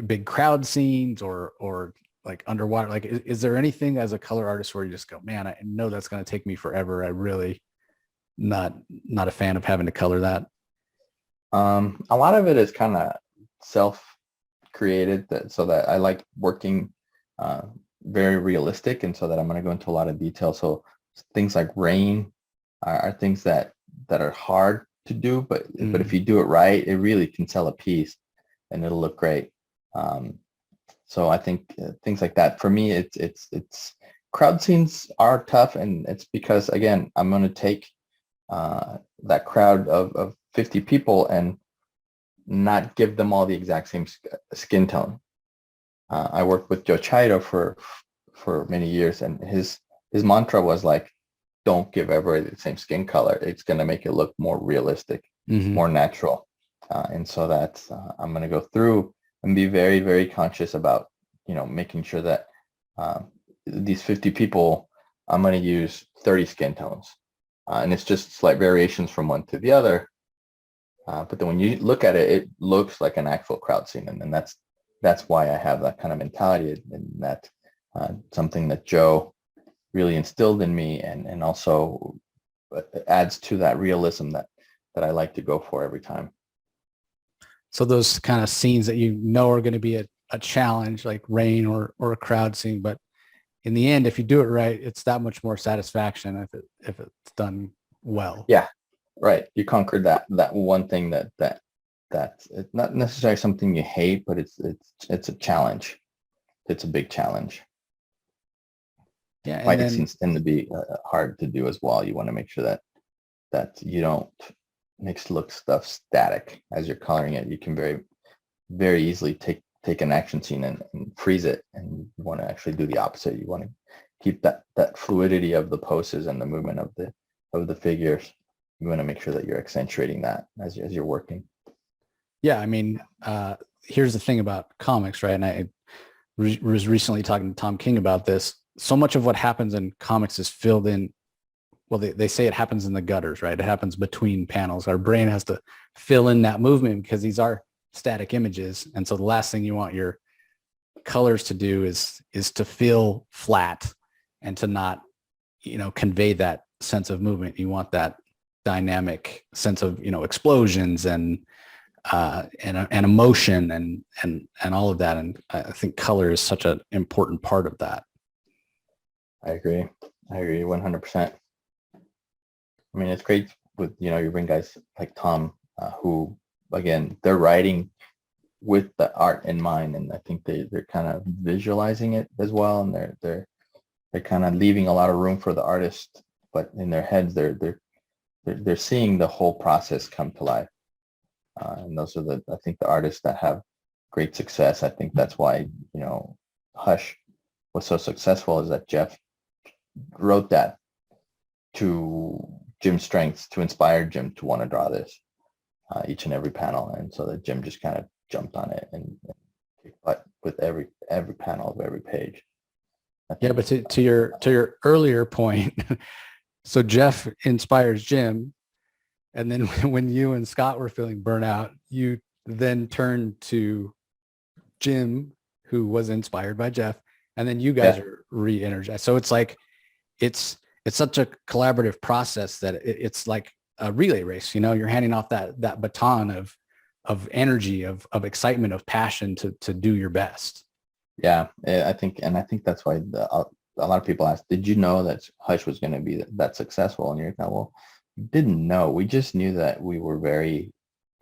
Speaker 1: big crowd scenes or like underwater? Like, is there anything as a color artist where you just go, man, I know that's going to take me forever. I really not a fan of having to color that.
Speaker 2: A lot of it is kind of self-created, so that I like working uh, very realistic, and so that I'm going to go into a lot of detail. So things like rain are things that are hard to do, but if you do it right, it really can sell a piece, and it'll look great. Um, so I think things like that for me, it's crowd scenes are tough, and it's because again, I'm going to take that crowd of 50 people and not give them all the exact same skin tone. I worked with Joe Chido for many years, and his mantra was like, don't give everybody the same skin color. It's going to make it look more realistic, more natural. And so that's I'm going to go through and be very, very conscious about, making sure that these 50 people, I'm going to use 30 skin tones. And it's just slight variations from one to the other. But then when you look at it, it looks like an actual crowd scene. And that's why I have that kind of mentality, and that something that Joe really instilled in me, and also adds to that realism that I like to go for every time.
Speaker 1: So those kind of scenes that you know are going to be a challenge, like rain or a crowd scene, but in the end, if you do it right, it's that much more satisfaction if it's done well.
Speaker 2: Yeah, right. You conquered that one thing that's it's not necessarily something you hate, but it's a challenge. It's a big challenge.
Speaker 1: Yeah, and
Speaker 2: Fighting
Speaker 1: then
Speaker 2: scenes tend to be hard to do as well. You want to make sure that you don't make look stuff static as you're coloring it. You can very, very easily take an action scene and freeze it, and you want to actually do the opposite. You want to keep that fluidity of the poses and the movement of the figures. You want to make sure that you're accentuating that as you're working.
Speaker 1: Yeah, I mean, here's the thing about comics, right? And I was recently talking to Tom King about this. So much of what happens in comics is filled in. Well, they say it happens in the gutters, right? It happens between panels. Our brain has to fill in that movement because these are static images. And so the last thing you want your colors to do is to feel flat and to not, convey that sense of movement. You want that dynamic sense of, explosions and emotion and all of that. And I think color is such an important part of that.
Speaker 2: I agree 100%. I mean, it's great with, you bring guys like Tom, who, again, they're writing with the art in mind. And I think they're kind of visualizing it as well. And they're kind of leaving a lot of room for the artist, but in their heads, they're seeing the whole process come to life. And those are I think the artists that have great success. I think that's why, Hush was so successful, is that Jeff wrote that to Jim's strengths, to inspire Jim to want to draw this each and every panel. And so that Jim just kind of jumped on it and kicked butt with every panel of every page.
Speaker 1: Yeah, but to your earlier point, so Jeff inspires Jim, and then when you and Scott were feeling burnout, you then turned to Jim, who was inspired by Jeff, and then you guys are re-energized. So it's like it's such a collaborative process that it's like a relay race. You're handing off that baton of energy, of excitement, of passion to do your best.
Speaker 2: Yeah, I think that's why a lot of people ask, did you know that Hush was going to be that successful? And you're kind of, well, we didn't know. We just knew that we were very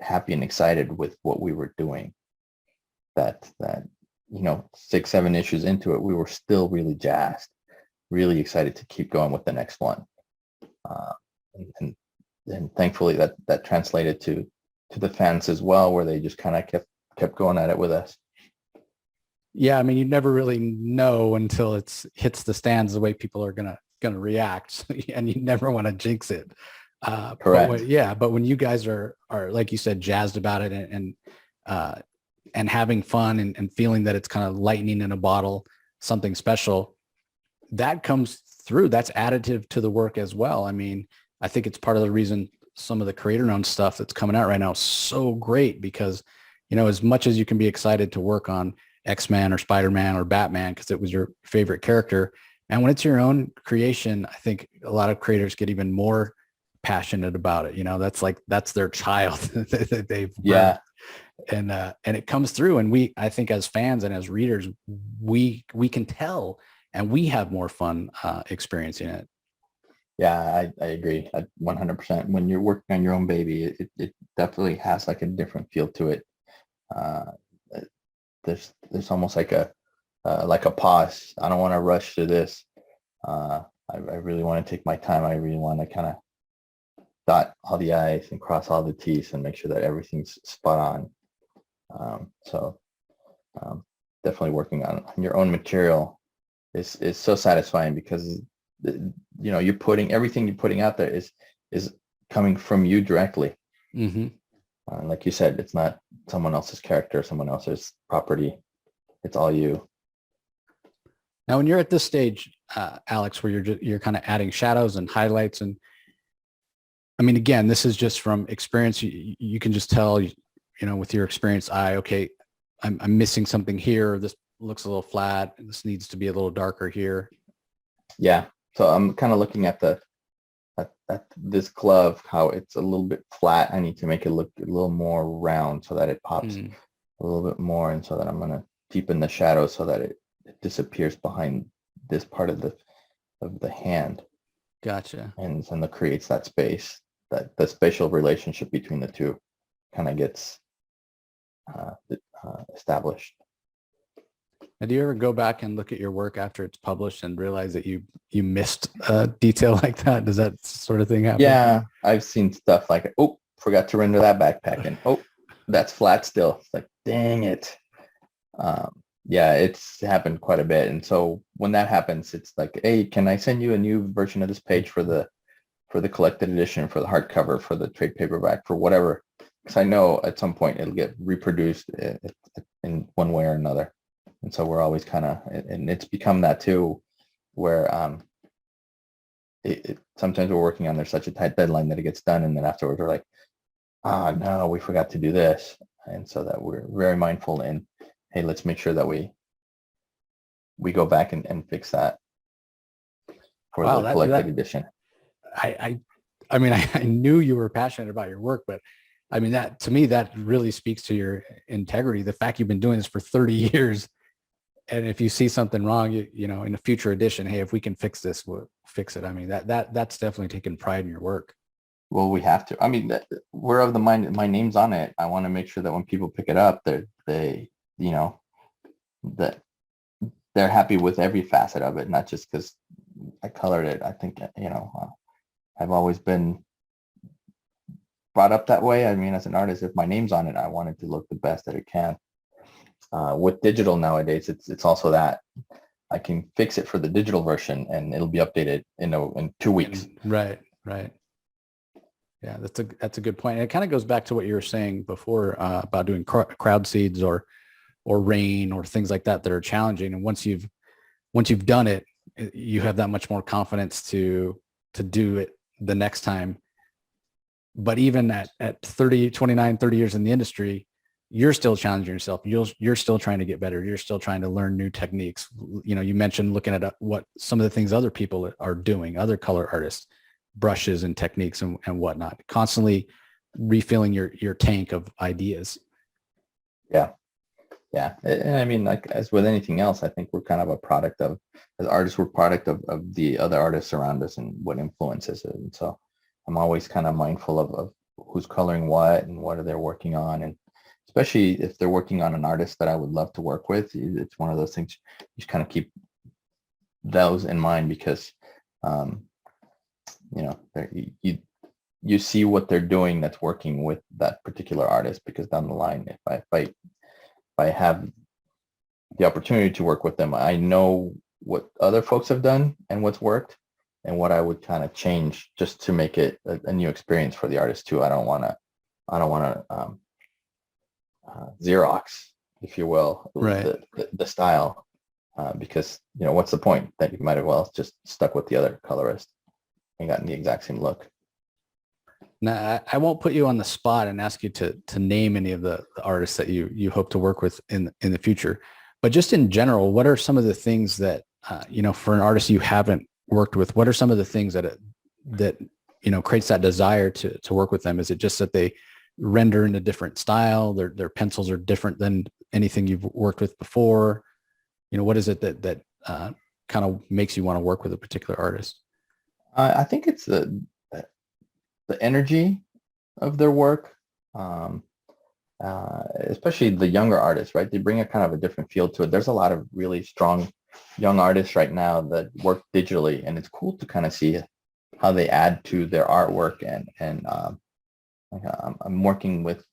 Speaker 2: happy and excited with what we were doing. That 6-7 issues into it, we were still really jazzed, really excited to keep going with the next one. And thankfully that translated to the fans as well, where they just kind of kept going at it with us.
Speaker 1: Yeah, I mean, you never really know until it's hits the stands the way people are gonna react, and you never want to jinx it.
Speaker 2: Correct.
Speaker 1: But when you guys are like you said, jazzed about it uh, and having fun and feeling that it's kind of lightning in a bottle, something special, that comes through. That's additive to the work as well. I mean, I think it's part of the reason some of the creator-owned stuff that's coming out right now is so great because, as much as you can be excited to work on X-Men or Spider-Man or Batman because it was your favorite character, and when it's your own creation, I think a lot of creators get even more passionate about it. That's their child that they've birthed.
Speaker 2: Yeah.
Speaker 1: And it comes through, and I think as fans and as readers, we can tell, and we have more fun experiencing it.
Speaker 2: Yeah, I agree 100%. When you're working on your own baby, it definitely has like a different feel to it. Uh, there's almost like a pause. I don't want to rush to this. I really want to take my time. I really want to kind of dot all the I's and cross all the T's and make sure that everything's spot on. So definitely working on your own material is so satisfying because you're putting everything you're putting out there is coming from you directly.
Speaker 1: Mm-hmm.
Speaker 2: Like you said, it's not someone else's character, someone else's property. It's all you.
Speaker 1: Now, when you're at this stage, Alex, where you're kind of adding shadows and highlights, and I mean, again, this is just from experience. You can just tell, with your experienced eye, okay, I'm missing something here. This looks a little flat. This needs to be a little darker here.
Speaker 2: Yeah. So I'm kind of looking at at this glove, how it's a little bit flat. I need to make it look a little more round so that it pops a little bit more, and so that I'm going to deepen the shadow so that it disappears behind this part of the hand.
Speaker 1: Gotcha.
Speaker 2: And that creates that space, that the spatial relationship between the two kind of gets established.
Speaker 1: Now, do you ever go back and look at your work after it's published and realize that you missed a detail like that? Does that sort of thing happen?
Speaker 2: Yeah, I've seen stuff like, oh, forgot to render that backpack, and oh, that's flat still. It's like, dang it. Yeah, it's happened quite a bit. And so when that happens, it's like, hey, can I send you a new version of this page for the collected edition, for the hardcover, for the trade paperback, for whatever? Because I know at some point it'll get reproduced in one way or another. And so we're always kind of, and it's become that too, where sometimes we're working on, there's such a tight deadline that it gets done, and then afterwards we're like, no, we forgot to do this. And so that we're very mindful, and hey, let's make sure that we go back and fix that for the collected edition.
Speaker 1: I mean, I knew you were passionate about your work, but I mean, that to me, that really speaks to your integrity. The fact you've been doing this for 30 years. And if you see something wrong, in a future edition, hey, if we can fix this, we'll fix it. I mean, that's definitely taking pride in your work.
Speaker 2: Well, we have to. I mean, we're of the mind, my name's on it. I want to make sure that when people pick it up, that they're happy with every facet of it, not just because I colored it. I think, I've always been brought up that way. I mean, as an artist, if my name's on it, I want it to look the best that it can. With digital nowadays, it's also that I can fix it for the digital version and it'll be updated in 2 weeks.
Speaker 1: Right. Yeah, that's a good point. And it kind of goes back to what you were saying before about doing crowd seeds or rain or things like that are challenging. And once you've done it, you have that much more confidence to do it the next time. But even at 29, 30 years in the industry, you're still challenging yourself. You're still trying to get better. You're still trying to learn new techniques. You mentioned looking at what some of the things other people are doing, other color artists, brushes and techniques and whatnot, constantly refilling your tank of ideas.
Speaker 2: Yeah. And I mean, like as with anything else, I think we're kind of a product of, as artists, we're product of the other artists around us and what influences it. And so I'm always kind of mindful of who's coloring what and what are they working on. And especially if they're working on an artist that I would love to work with, it's one of those things you just kind of keep those in mind because, you see what they're doing that's working with that particular artist, because down the line, if I have the opportunity to work with them, I know what other folks have done and what's worked and what I would kind of change just to make it a new experience for the artist too. I don't want to Xerox, if you will,
Speaker 1: Right.
Speaker 2: the style, because what's the point? That you might as well just stuck with the other colorist and gotten the exact same look.
Speaker 1: Now, I won't put you on the spot and ask you to name any of the artists that you hope to work with in the future, but just in general, what are some of the things that for an artist you haven't worked with? What are some of the things that creates that desire to work with them? Is it just that they render in a different style? Their pencils are different than anything you've worked with before? What is it that kind of makes you want to work with a particular artist?
Speaker 2: I think it's the energy of their work, especially the younger artists, right? They bring a kind of a different feel to it. There's a lot of really strong young artists right now that work digitally, and it's cool to kind of see how they add to their artwork. And I'm working with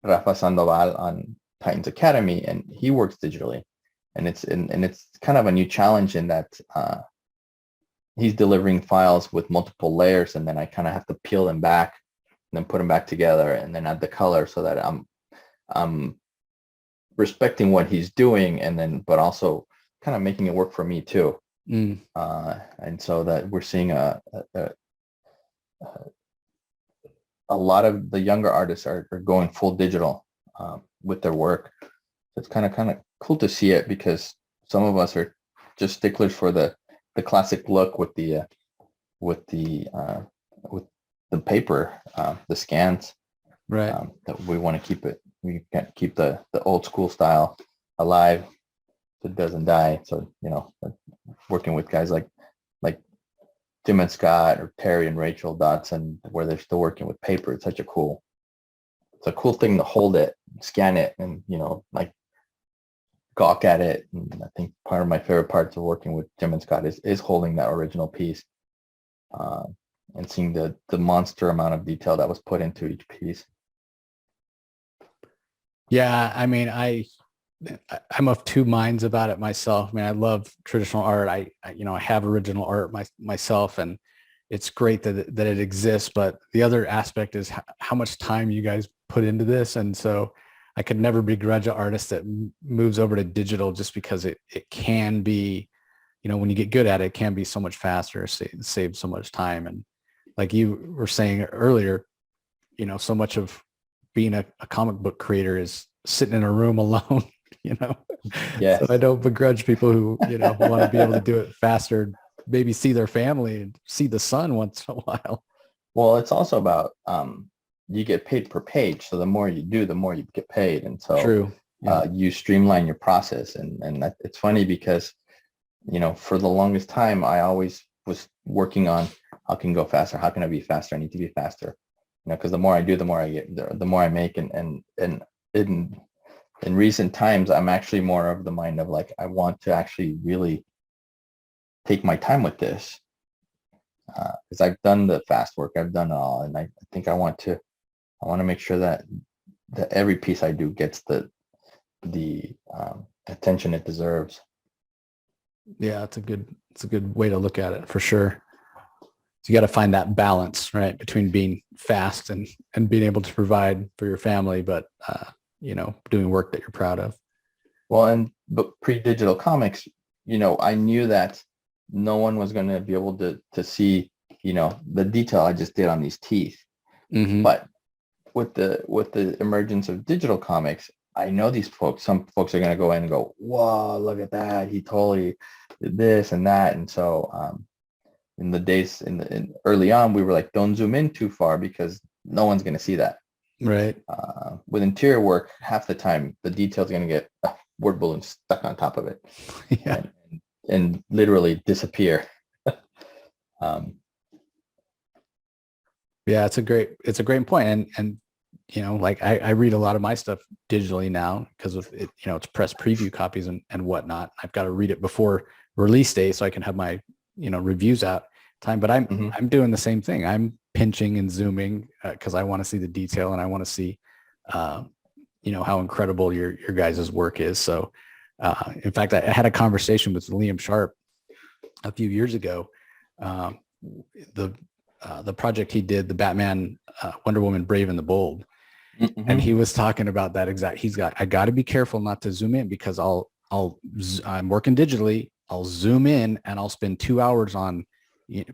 Speaker 2: Rafa Sandoval on Titans Academy, and he works digitally, and it's kind of a new challenge in that he's delivering files with multiple layers, and then I kind of have to peel them back and then put them back together and then add the color so that I'm respecting what he's doing, and then but also kind of making it work for me too. And so that we're seeing a lot of the younger artists are going full digital with their work. So it's kind of cool to see it, because some of us are just sticklers for the classic look with the paper, the scans.
Speaker 1: Right.
Speaker 2: That we want to keep it. We can't keep the old school style alive so it doesn't die. So working with guys like Tim and Scott or Terry and Rachel Dotson, where they're still working with paper, it's a cool thing to hold it, scan it, and like gawk at it. And I think part of my favorite parts of working with Tim and Scott is holding that original piece, and seeing the monster amount of detail that was put into each piece.
Speaker 1: Yeah, I mean, I'm of two minds about it myself. I mean, I love traditional art. I have original art myself, and it's great that it exists. But the other aspect is how much time you guys put into this. And so I could never begrudge an artist that moves over to digital, just because it can be, when you get good at it, it can be so much faster, save so much time. And like you were saying earlier, so much of being a comic book creator is sitting in a room alone.
Speaker 2: Yes.
Speaker 1: So I don't begrudge people who want to be able to do it faster, maybe see their family and see the sun once in a while.
Speaker 2: Well, it's also about you get paid per page, so the more you do, the more you get paid. And so
Speaker 1: True. Yeah.
Speaker 2: You streamline your process, and it's funny because for the longest time I always was working on how can I go faster, how can I be faster, I need to be faster, because the more I do, the more I get, the more I make. And in recent times, I'm actually more of the mind of like, I want to actually really take my time with this, because I've done the fast work, I've done it all, and I think I want to make sure that every piece I do gets the attention it deserves.
Speaker 1: Yeah, it's a good way to look at it, for sure. So you got to find that balance, right, between being fast and being able to provide for your family, but doing work that you're proud of.
Speaker 2: Well, but pre-digital comics, I knew that no one was going to be able to see, the detail I just did on these teeth.
Speaker 1: Mm-hmm.
Speaker 2: But with the emergence of digital comics, I know some folks are going to go in and go, whoa, look at that, he totally did this and that. And so in the days in early on, we were like, don't zoom in too far because no one's going to see that.
Speaker 1: Right.
Speaker 2: With interior work, half the time the detail's going to get a word balloon stuck on top of it.
Speaker 1: Yeah.
Speaker 2: And literally disappear.
Speaker 1: Yeah, it's a great point. And like I read a lot of my stuff digitally now because of it, it's press preview copies and whatnot. I've got to read it before release day so I can have my, reviews out time. But I'm doing the same thing. I'm pinching and zooming because I want to see the detail and I want to see, how incredible your guys' work is. So In fact, I had a conversation with Liam Sharp a few years ago. The project he did, the Batman, Wonder Woman, Brave and the Bold, and he was talking about that exact. I got to be careful not to zoom in because I'm working digitally. I'll zoom in and I'll spend 2 hours on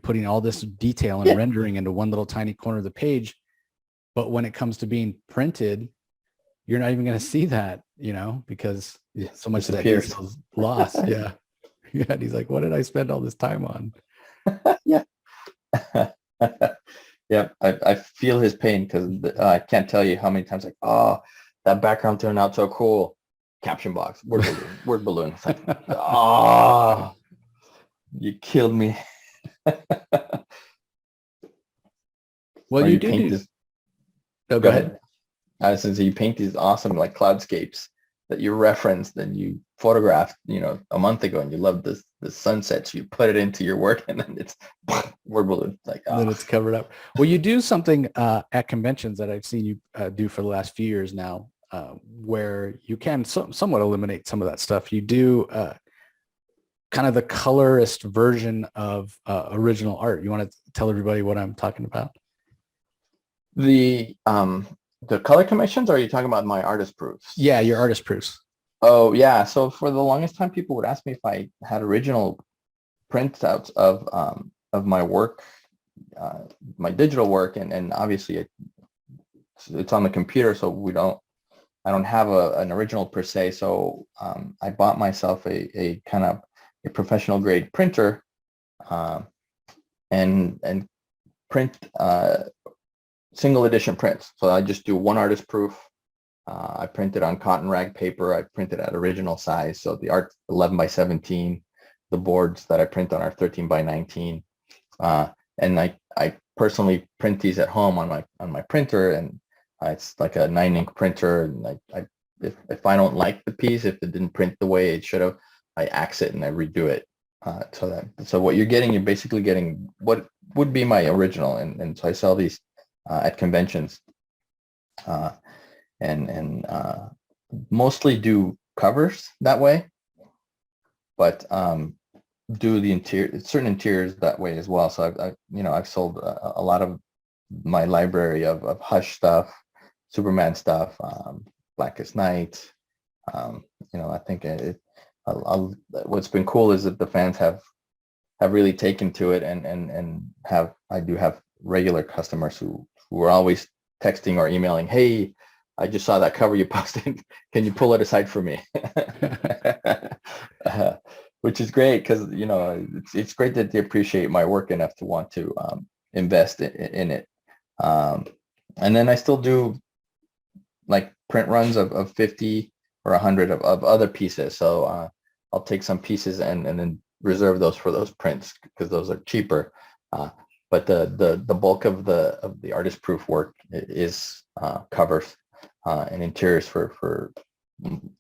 Speaker 1: putting all this detail and rendering into one little tiny corner of the page. But when it comes to being printed, you're not even going to see that, because so much of that detail is lost. Yeah. Yeah. And he's like, what did I spend all this time on?
Speaker 2: Yeah. Yeah. I feel his pain because I can't tell you how many times oh, that background turned out so cool. Caption box, word balloon. It's like, oh, you killed me.
Speaker 1: Well, you paint
Speaker 2: this.
Speaker 1: Oh, go ahead.
Speaker 2: Since you paint these awesome cloudscapes that you referenced and you photographed, a month ago, and you love the sunsets. You put it into your work, and then it's word balloon.
Speaker 1: Then it's covered up. Well, you do something at conventions that I've seen you do for the last few years now, where you can somewhat eliminate some of that stuff. You do kind of the colorist version of original art. You want to tell everybody what I'm talking about?
Speaker 2: The color commissions, or are you talking about my artist proofs?
Speaker 1: Yeah, your artist proofs.
Speaker 2: Oh, yeah. So for the longest time, people would ask me if I had original printouts of my work, my digital work, and obviously it's on the computer, so I don't have an original per se. So I bought myself a kind of a professional grade printer, and print single edition prints. So I just do one artist proof. I print it on cotton rag paper. I print it at original size. So the art's 11 by 17. The boards that I print on are 13 by 19. And I personally print these at home on my printer, and it's like a 9-ink printer. And if I don't like the piece, if it didn't print the way it should have, I axe it and I redo it. So what you're basically getting what would be my original, and so I sell these at conventions, and mostly do covers that way, but do the certain interiors that way as well. So I've sold a lot of my library of Hush stuff, Superman stuff, Blackest Night. I think what's been cool is that the fans have really taken to it, and I do have regular customers who are always texting or emailing, hey, I just saw that cover you posted. Can you pull it aside for me? Which is great because, it's great that they appreciate my work enough to want to invest in it. And then I still do like print runs of 50 or 100 of other pieces. So I'll take some pieces and then reserve those for those prints because those are cheaper. But the bulk of the artist proof work is covers and interiors for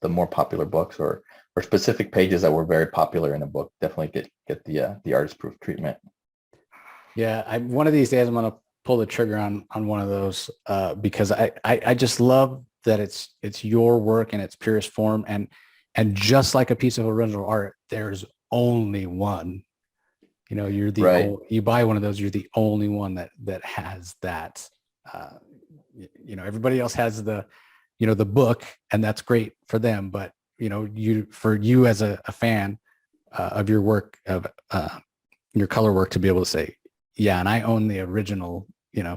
Speaker 2: the more popular books or specific pages that were very popular in a book. Definitely get the artist proof treatment.
Speaker 1: Yeah, one of these days I'm going to pull the trigger on one of those because I just love that it's your work in its purest form, and just like a piece of original art, there's only one. You're the
Speaker 2: right.
Speaker 1: You buy one of those, you're the only one that has that. Everybody else has the book, and that's great for them. But for you as a fan of your work, of your color work, to be able to say, yeah, and I own the original,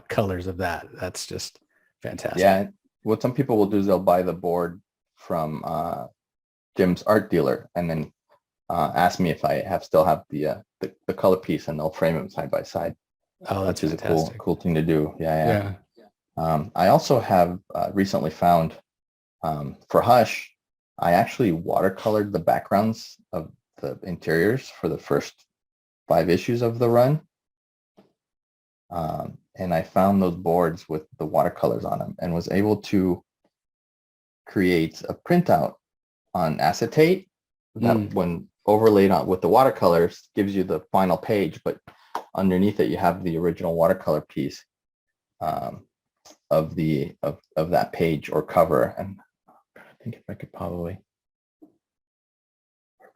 Speaker 1: colors of that. That's just fantastic.
Speaker 2: Yeah. What some people will do is they'll buy the board from Jim's art dealer, and then ask me if I still have the color piece, and they'll frame them side by side.
Speaker 1: Oh, that's
Speaker 2: which
Speaker 1: fantastic.
Speaker 2: is a cool thing to do. Yeah. I also have recently found for Hush, I actually watercolored the backgrounds of the interiors for the first 5 issues of the run. And I found those boards with the watercolors on them and was able to create a printout on acetate that when overlaid on with the watercolors gives you the final page, but underneath it you have the original watercolor piece of that page or cover. And I think if I could probably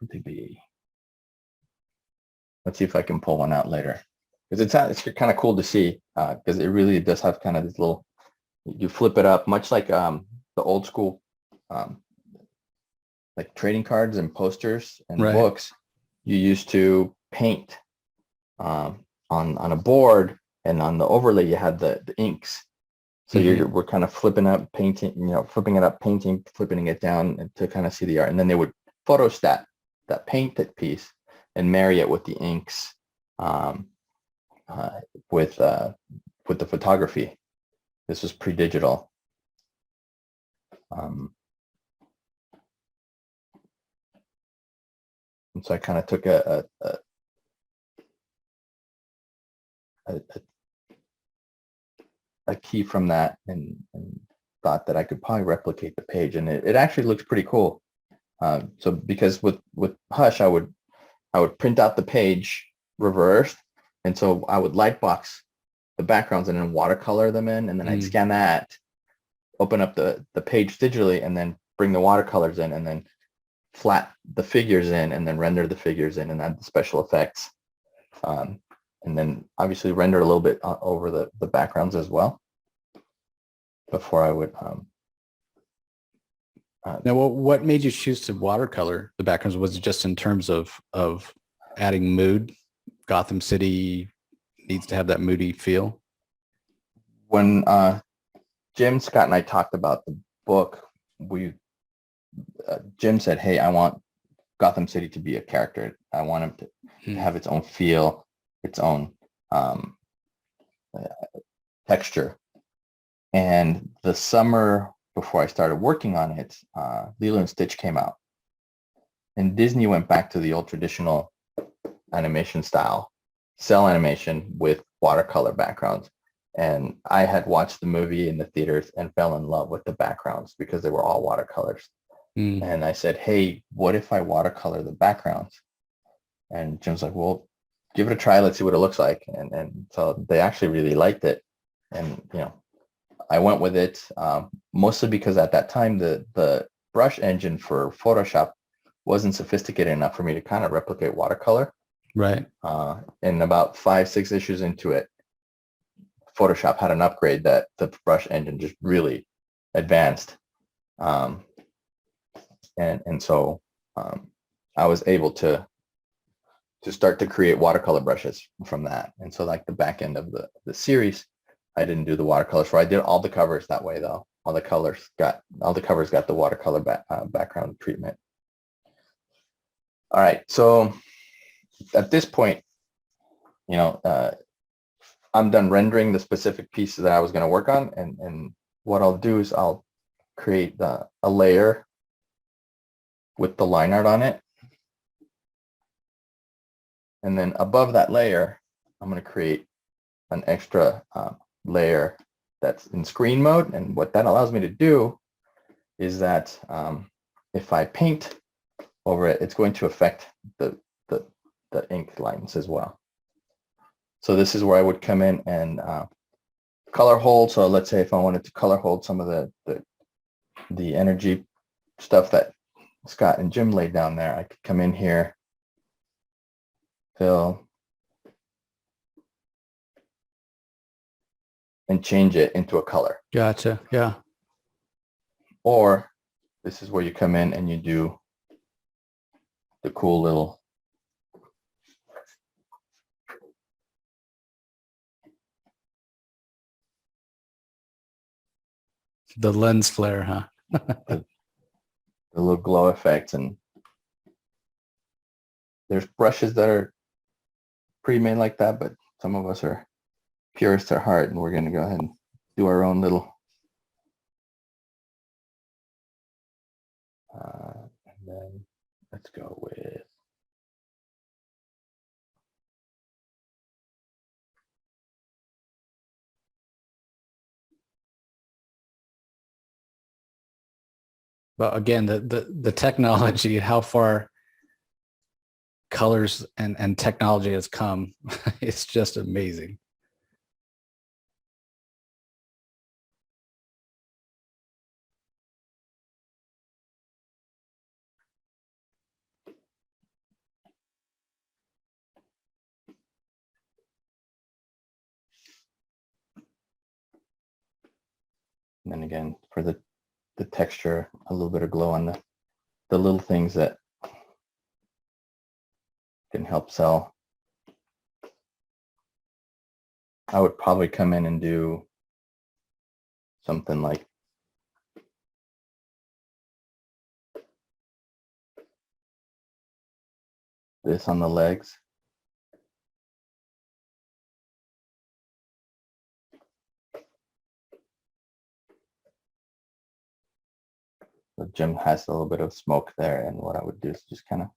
Speaker 2: would they be? Let's see if I can pull one out later, because it's kind of cool to see, because it really does have kind of this little, you flip it up, much like the old school, like trading cards and posters and books. You used to paint on a board, and on the overlay you had the inks. So we're kind of flipping up, painting, flipping it up, painting, flipping it down, and to kind of see the art. And then they would photostat that painted piece and marry it with the inks, with the photography. This was pre-digital. And so I kind of took a key from that and thought that I could probably replicate the page, and it actually looks pretty cool. So because with Hush, I would print out the page reversed, and so I would lightbox the backgrounds and then watercolor them in, and then I'd scan that, open up the page digitally, and then bring the watercolors in, and then flat the figures in, and then render the figures in, and add the special effects, and then obviously render a little bit over the backgrounds as well before I would.
Speaker 1: Now, what made you choose to watercolor the backgrounds? Was it just in terms of adding mood? Gotham City needs to have that moody feel.
Speaker 2: When Jim, Scott, and I talked about the book, Jim said, "Hey, I want Gotham City to be a character. I want him to have its own feel, its own texture." And the summer before I started working on it, Lilo and Stitch came out, and Disney went back to the old traditional animation style, cell animation with watercolor backgrounds. And I had watched the movie in the theaters and fell in love with the backgrounds because they were all watercolors. And I said, "Hey, what if I watercolor the backgrounds?" And Jim's like, "Well, give it a try. Let's see what it looks like." And so they actually really liked it. And, I went with it, mostly because at that time, the brush engine for Photoshop wasn't sophisticated enough for me to kind of replicate watercolor.
Speaker 1: Right.
Speaker 2: And about 5-6 issues into it, Photoshop had an upgrade that the brush engine just really advanced. And so I was able to start to create watercolor brushes from that. And so like the back end of the series, I didn't do the watercolors for. I did all the covers that way though. All the covers got the watercolor background treatment. All right, so at this point, I'm done rendering the specific pieces that I was going to work on, and what I'll do is I'll create a layer with the line art on it, and then above that layer, I'm going to create an extra layer that's in screen mode. And what that allows me to do is that if I paint over it, it's going to affect the ink lines as well. So this is where I would come in and color hold. So let's say if I wanted to color hold some of the energy stuff that Scott and Jim laid down there, I could come in here, fill, and change it into a color.
Speaker 1: Gotcha. Yeah.
Speaker 2: Or this is where you come in and you do the cool little
Speaker 1: The lens flare, huh?
Speaker 2: the little glow effects. And there's brushes that are pre-made like that, but some of us are purists at heart, and we're going to go ahead and do our own little and then let's go with
Speaker 1: But again, the technology, how far colors and technology has come, it's just amazing.
Speaker 2: then again, for the texture, a little bit of glow on the little things that can help sell. I would probably come in and do something like this on the legs. The gem has a little bit of smoke there, and what I would do is just kind of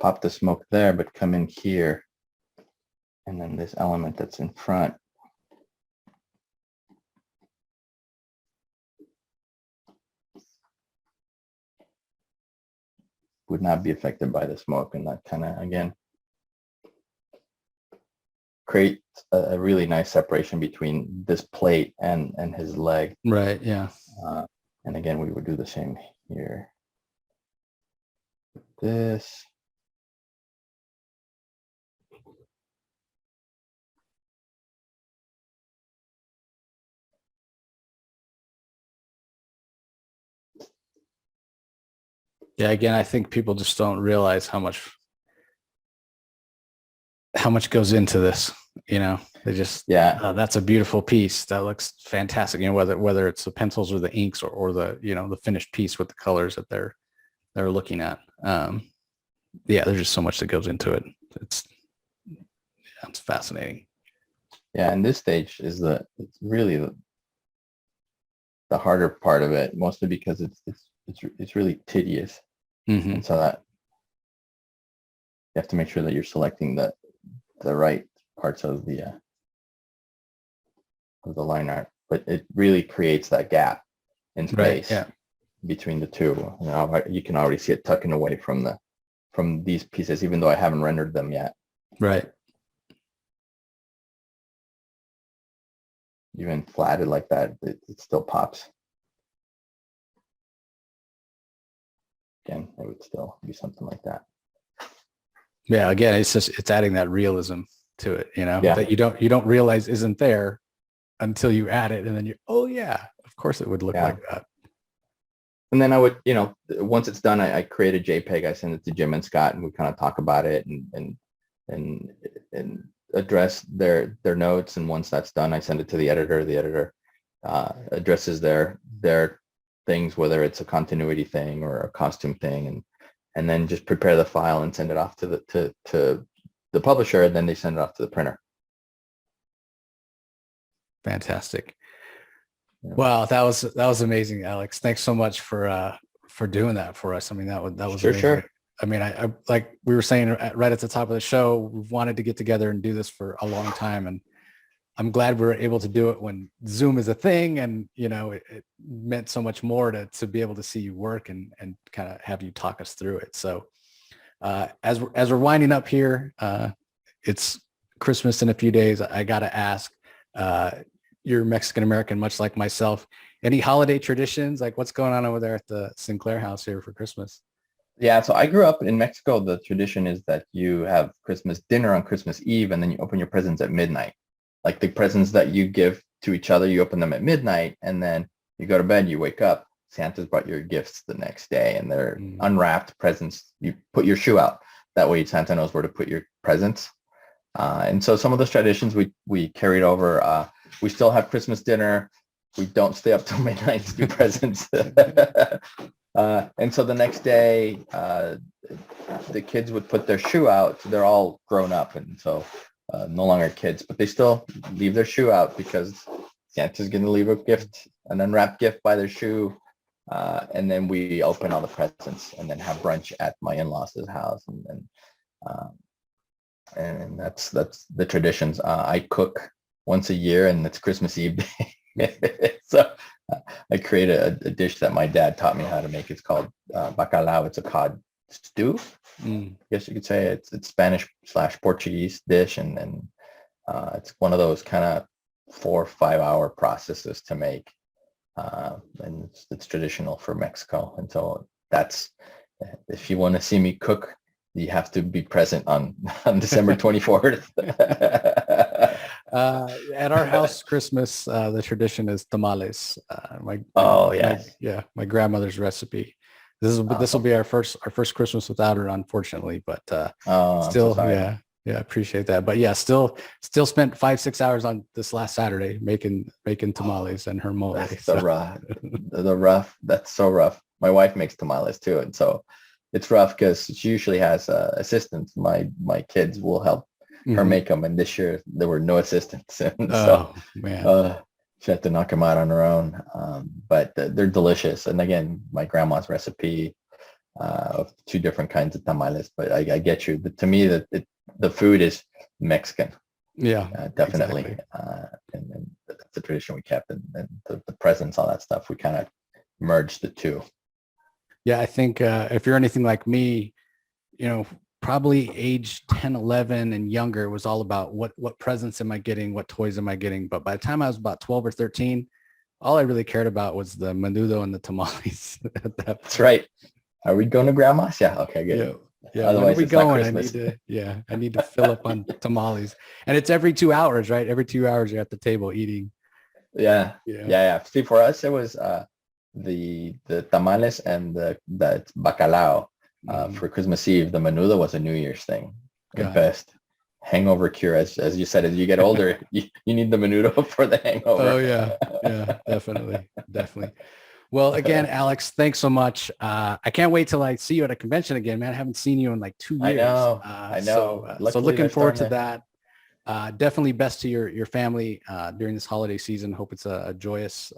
Speaker 2: pop the smoke there, but come in here, and then this element that's in front would not be affected by the smoke, and that kind of, again, create a really nice separation between this plate and his leg.
Speaker 1: Right. Yeah.
Speaker 2: And again, we would do the same here. This.
Speaker 1: Yeah. Again, I think people just don't realize how much goes into this. You know, they just, that's a beautiful piece. That looks fantastic. You know, whether it's the pencils or the inks or the, you know, the finished piece with the colors that they're looking at. There's just so much that goes into it. It's fascinating.
Speaker 2: Yeah. And this stage is it's really the harder part of it, mostly because it's really tedious. And so that you have to make sure that you're selecting the right parts of the line art, but it really creates that gap in space between the two. You know, you can already see it tucking away from these pieces, even though I haven't rendered them yet.
Speaker 1: Right.
Speaker 2: Even flatted like that, it still pops. Again, it would still be something like that.
Speaker 1: Yeah. Again, it's adding that realism to it, you know, that you don't realize isn't there until you add it, and then oh yeah, of course it would look like that.
Speaker 2: And then I would, you know, once it's done, I create a JPEG, I send it to Jim and Scott, and we kind of talk about it and address their notes. And once that's done, I send it to the editor. The editor addresses their things, whether it's a continuity thing or a costume thing, and then just prepare the file and send it off to the publisher, and then they send it off to the printer.
Speaker 1: Fantastic. Wow, that was amazing, Alex. Thanks so much for doing that for us. I mean, that was
Speaker 2: sure.
Speaker 1: I mean, I like we were saying right at the top of the show, we've wanted to get together and do this for a long time, and I'm glad we were able to do it when Zoom is a thing, and you know, it meant so much more to be able to see you work and kind of have you talk us through it. So as we're winding up here, it's Christmas in a few days. I gotta ask, you're Mexican American, much like myself. Any holiday traditions? Like what's going on over there at the Sinclair house here for Christmas?
Speaker 2: Yeah, so I grew up in Mexico. The tradition is that you have Christmas dinner on Christmas Eve, and then you open your presents at midnight. Like the presents that you give to each other, you open them at midnight, and then you go to bed, you wake up, Santa's brought your gifts the next day, and they're unwrapped presents. You put your shoe out. That way Santa knows where to put your presents. And so some of those traditions we carried over. We still have Christmas dinner. We don't stay up till midnight to do presents. And so the next day, the kids would put their shoe out. They're all grown up, and so no longer kids, but they still leave their shoe out because Santa's going to leave a gift, an unwrapped gift by their shoe. And then we open all the presents and then have brunch at my in-laws' house. And that's the traditions. I cook once a year, and it's Christmas Eve day. So I created a dish that my dad taught me how to make. It's called bacalao. It's a cod stew. I guess you could say it's Spanish/Portuguese dish, and it's one of those kind of 4 or 5 hour processes to make, and it's traditional for Mexico. And so that's, if you want to see me cook, you have to be present on December 24th.
Speaker 1: At our house, Christmas, the tradition is tamales. My grandmother's recipe. This will
Speaker 2: Awesome.
Speaker 1: be our first Christmas without her, unfortunately. But
Speaker 2: I'm so sorry.
Speaker 1: yeah, appreciate that. But yeah, still spent 5-6 hours on this last Saturday making tamales and her mole.
Speaker 2: That's rough. That's so rough. My wife makes tamales too, and so it's rough because she usually has assistants. My kids will help her make them, and this year there were no assistants, and man, she had to knock them out on her own. But they're delicious, and again, my grandma's recipe of 2 different kinds of tamales. But I get you. But to me, the food is Mexican.
Speaker 1: Yeah,
Speaker 2: definitely.
Speaker 1: Exactly.
Speaker 2: And that's the tradition we kept, and the presents, all that stuff. We kind of merged the two.
Speaker 1: Yeah, I think if you're anything like me, probably age 10, 11 and younger, it was all about what presents am I getting, what toys am I getting. But by the time I was about 12 or 13, all I really cared about was the menudo and the tamales.
Speaker 2: That's right. Are we going to grandma's? Yeah. Okay, good.
Speaker 1: Yeah. Otherwise, when are we going? I need to fill up on tamales. And it's every 2 hours, right? Every 2 hours you're at the table eating.
Speaker 2: Yeah. See, for us, it was the tamales and the bacalao. For Christmas Eve. The menudo was a New Year's thing. The best hangover cure. As you said, as you get older, you need the menudo for the hangover.
Speaker 1: Oh yeah, definitely. Well, again, Alex, thanks so much. I can't wait till I see you at a convention again, man. I haven't seen you in like 2 years.
Speaker 2: I know.
Speaker 1: So looking forward to that. Definitely best to your family during this holiday season. Hope it's a joyous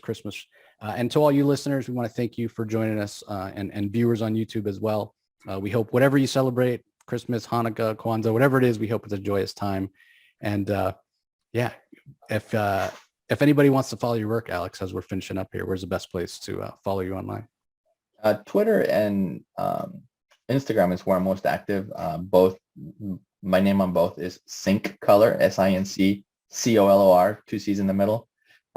Speaker 1: Christmas. And to all you listeners, we want to thank you for joining us and viewers on YouTube as well. We hope whatever you celebrate, Christmas, Hanukkah, Kwanzaa, whatever it is, we hope it's a joyous time. And if anybody wants to follow your work, Alex, as we're finishing up here, where's the best place to follow you online?
Speaker 2: Twitter and Instagram is where I'm most active. Both, my name on both is Sync Color, SINCCOLOR, 2 C's in the middle.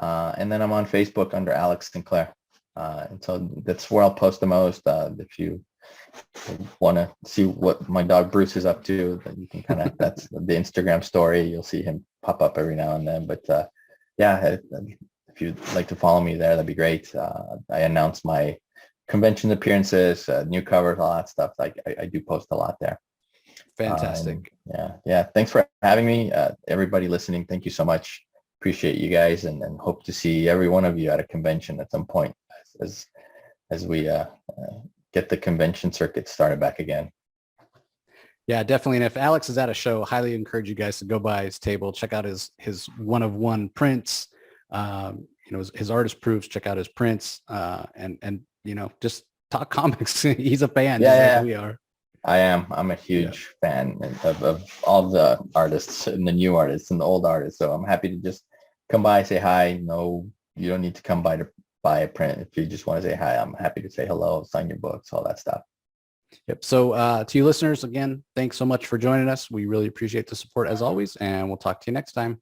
Speaker 2: And then I'm on Facebook under Alex Sinclair. And so that's where I'll post the most. If you want to see what my dog Bruce is up to, then you can that's the Instagram story. You'll see him pop up every now and then. But if you'd like to follow me there, that'd be great. I announce my convention appearances, new covers, all that stuff. I do post a lot there.
Speaker 1: Fantastic.
Speaker 2: Thanks for having me. Everybody listening, thank you so much. Appreciate you guys, and hope to see every one of you at a convention at some point as we get the convention circuit started back again.
Speaker 1: Yeah, definitely. And if Alex is at a show, highly encourage you guys to go by his table, check out his one-of-one prints, his artist proofs, check out his prints, and just talk comics. He's a fan, just like we are.
Speaker 2: I am. I'm a huge fan of all the artists and the new artists and the old artists. So I'm happy to just come by, say hi. No, you don't need to come by to buy a print. If you just want to say hi, I'm happy to say hello, sign your books, all that stuff.
Speaker 1: Yep. So to you listeners, again, thanks so much for joining us. We really appreciate the support as always, and we'll talk to you next time.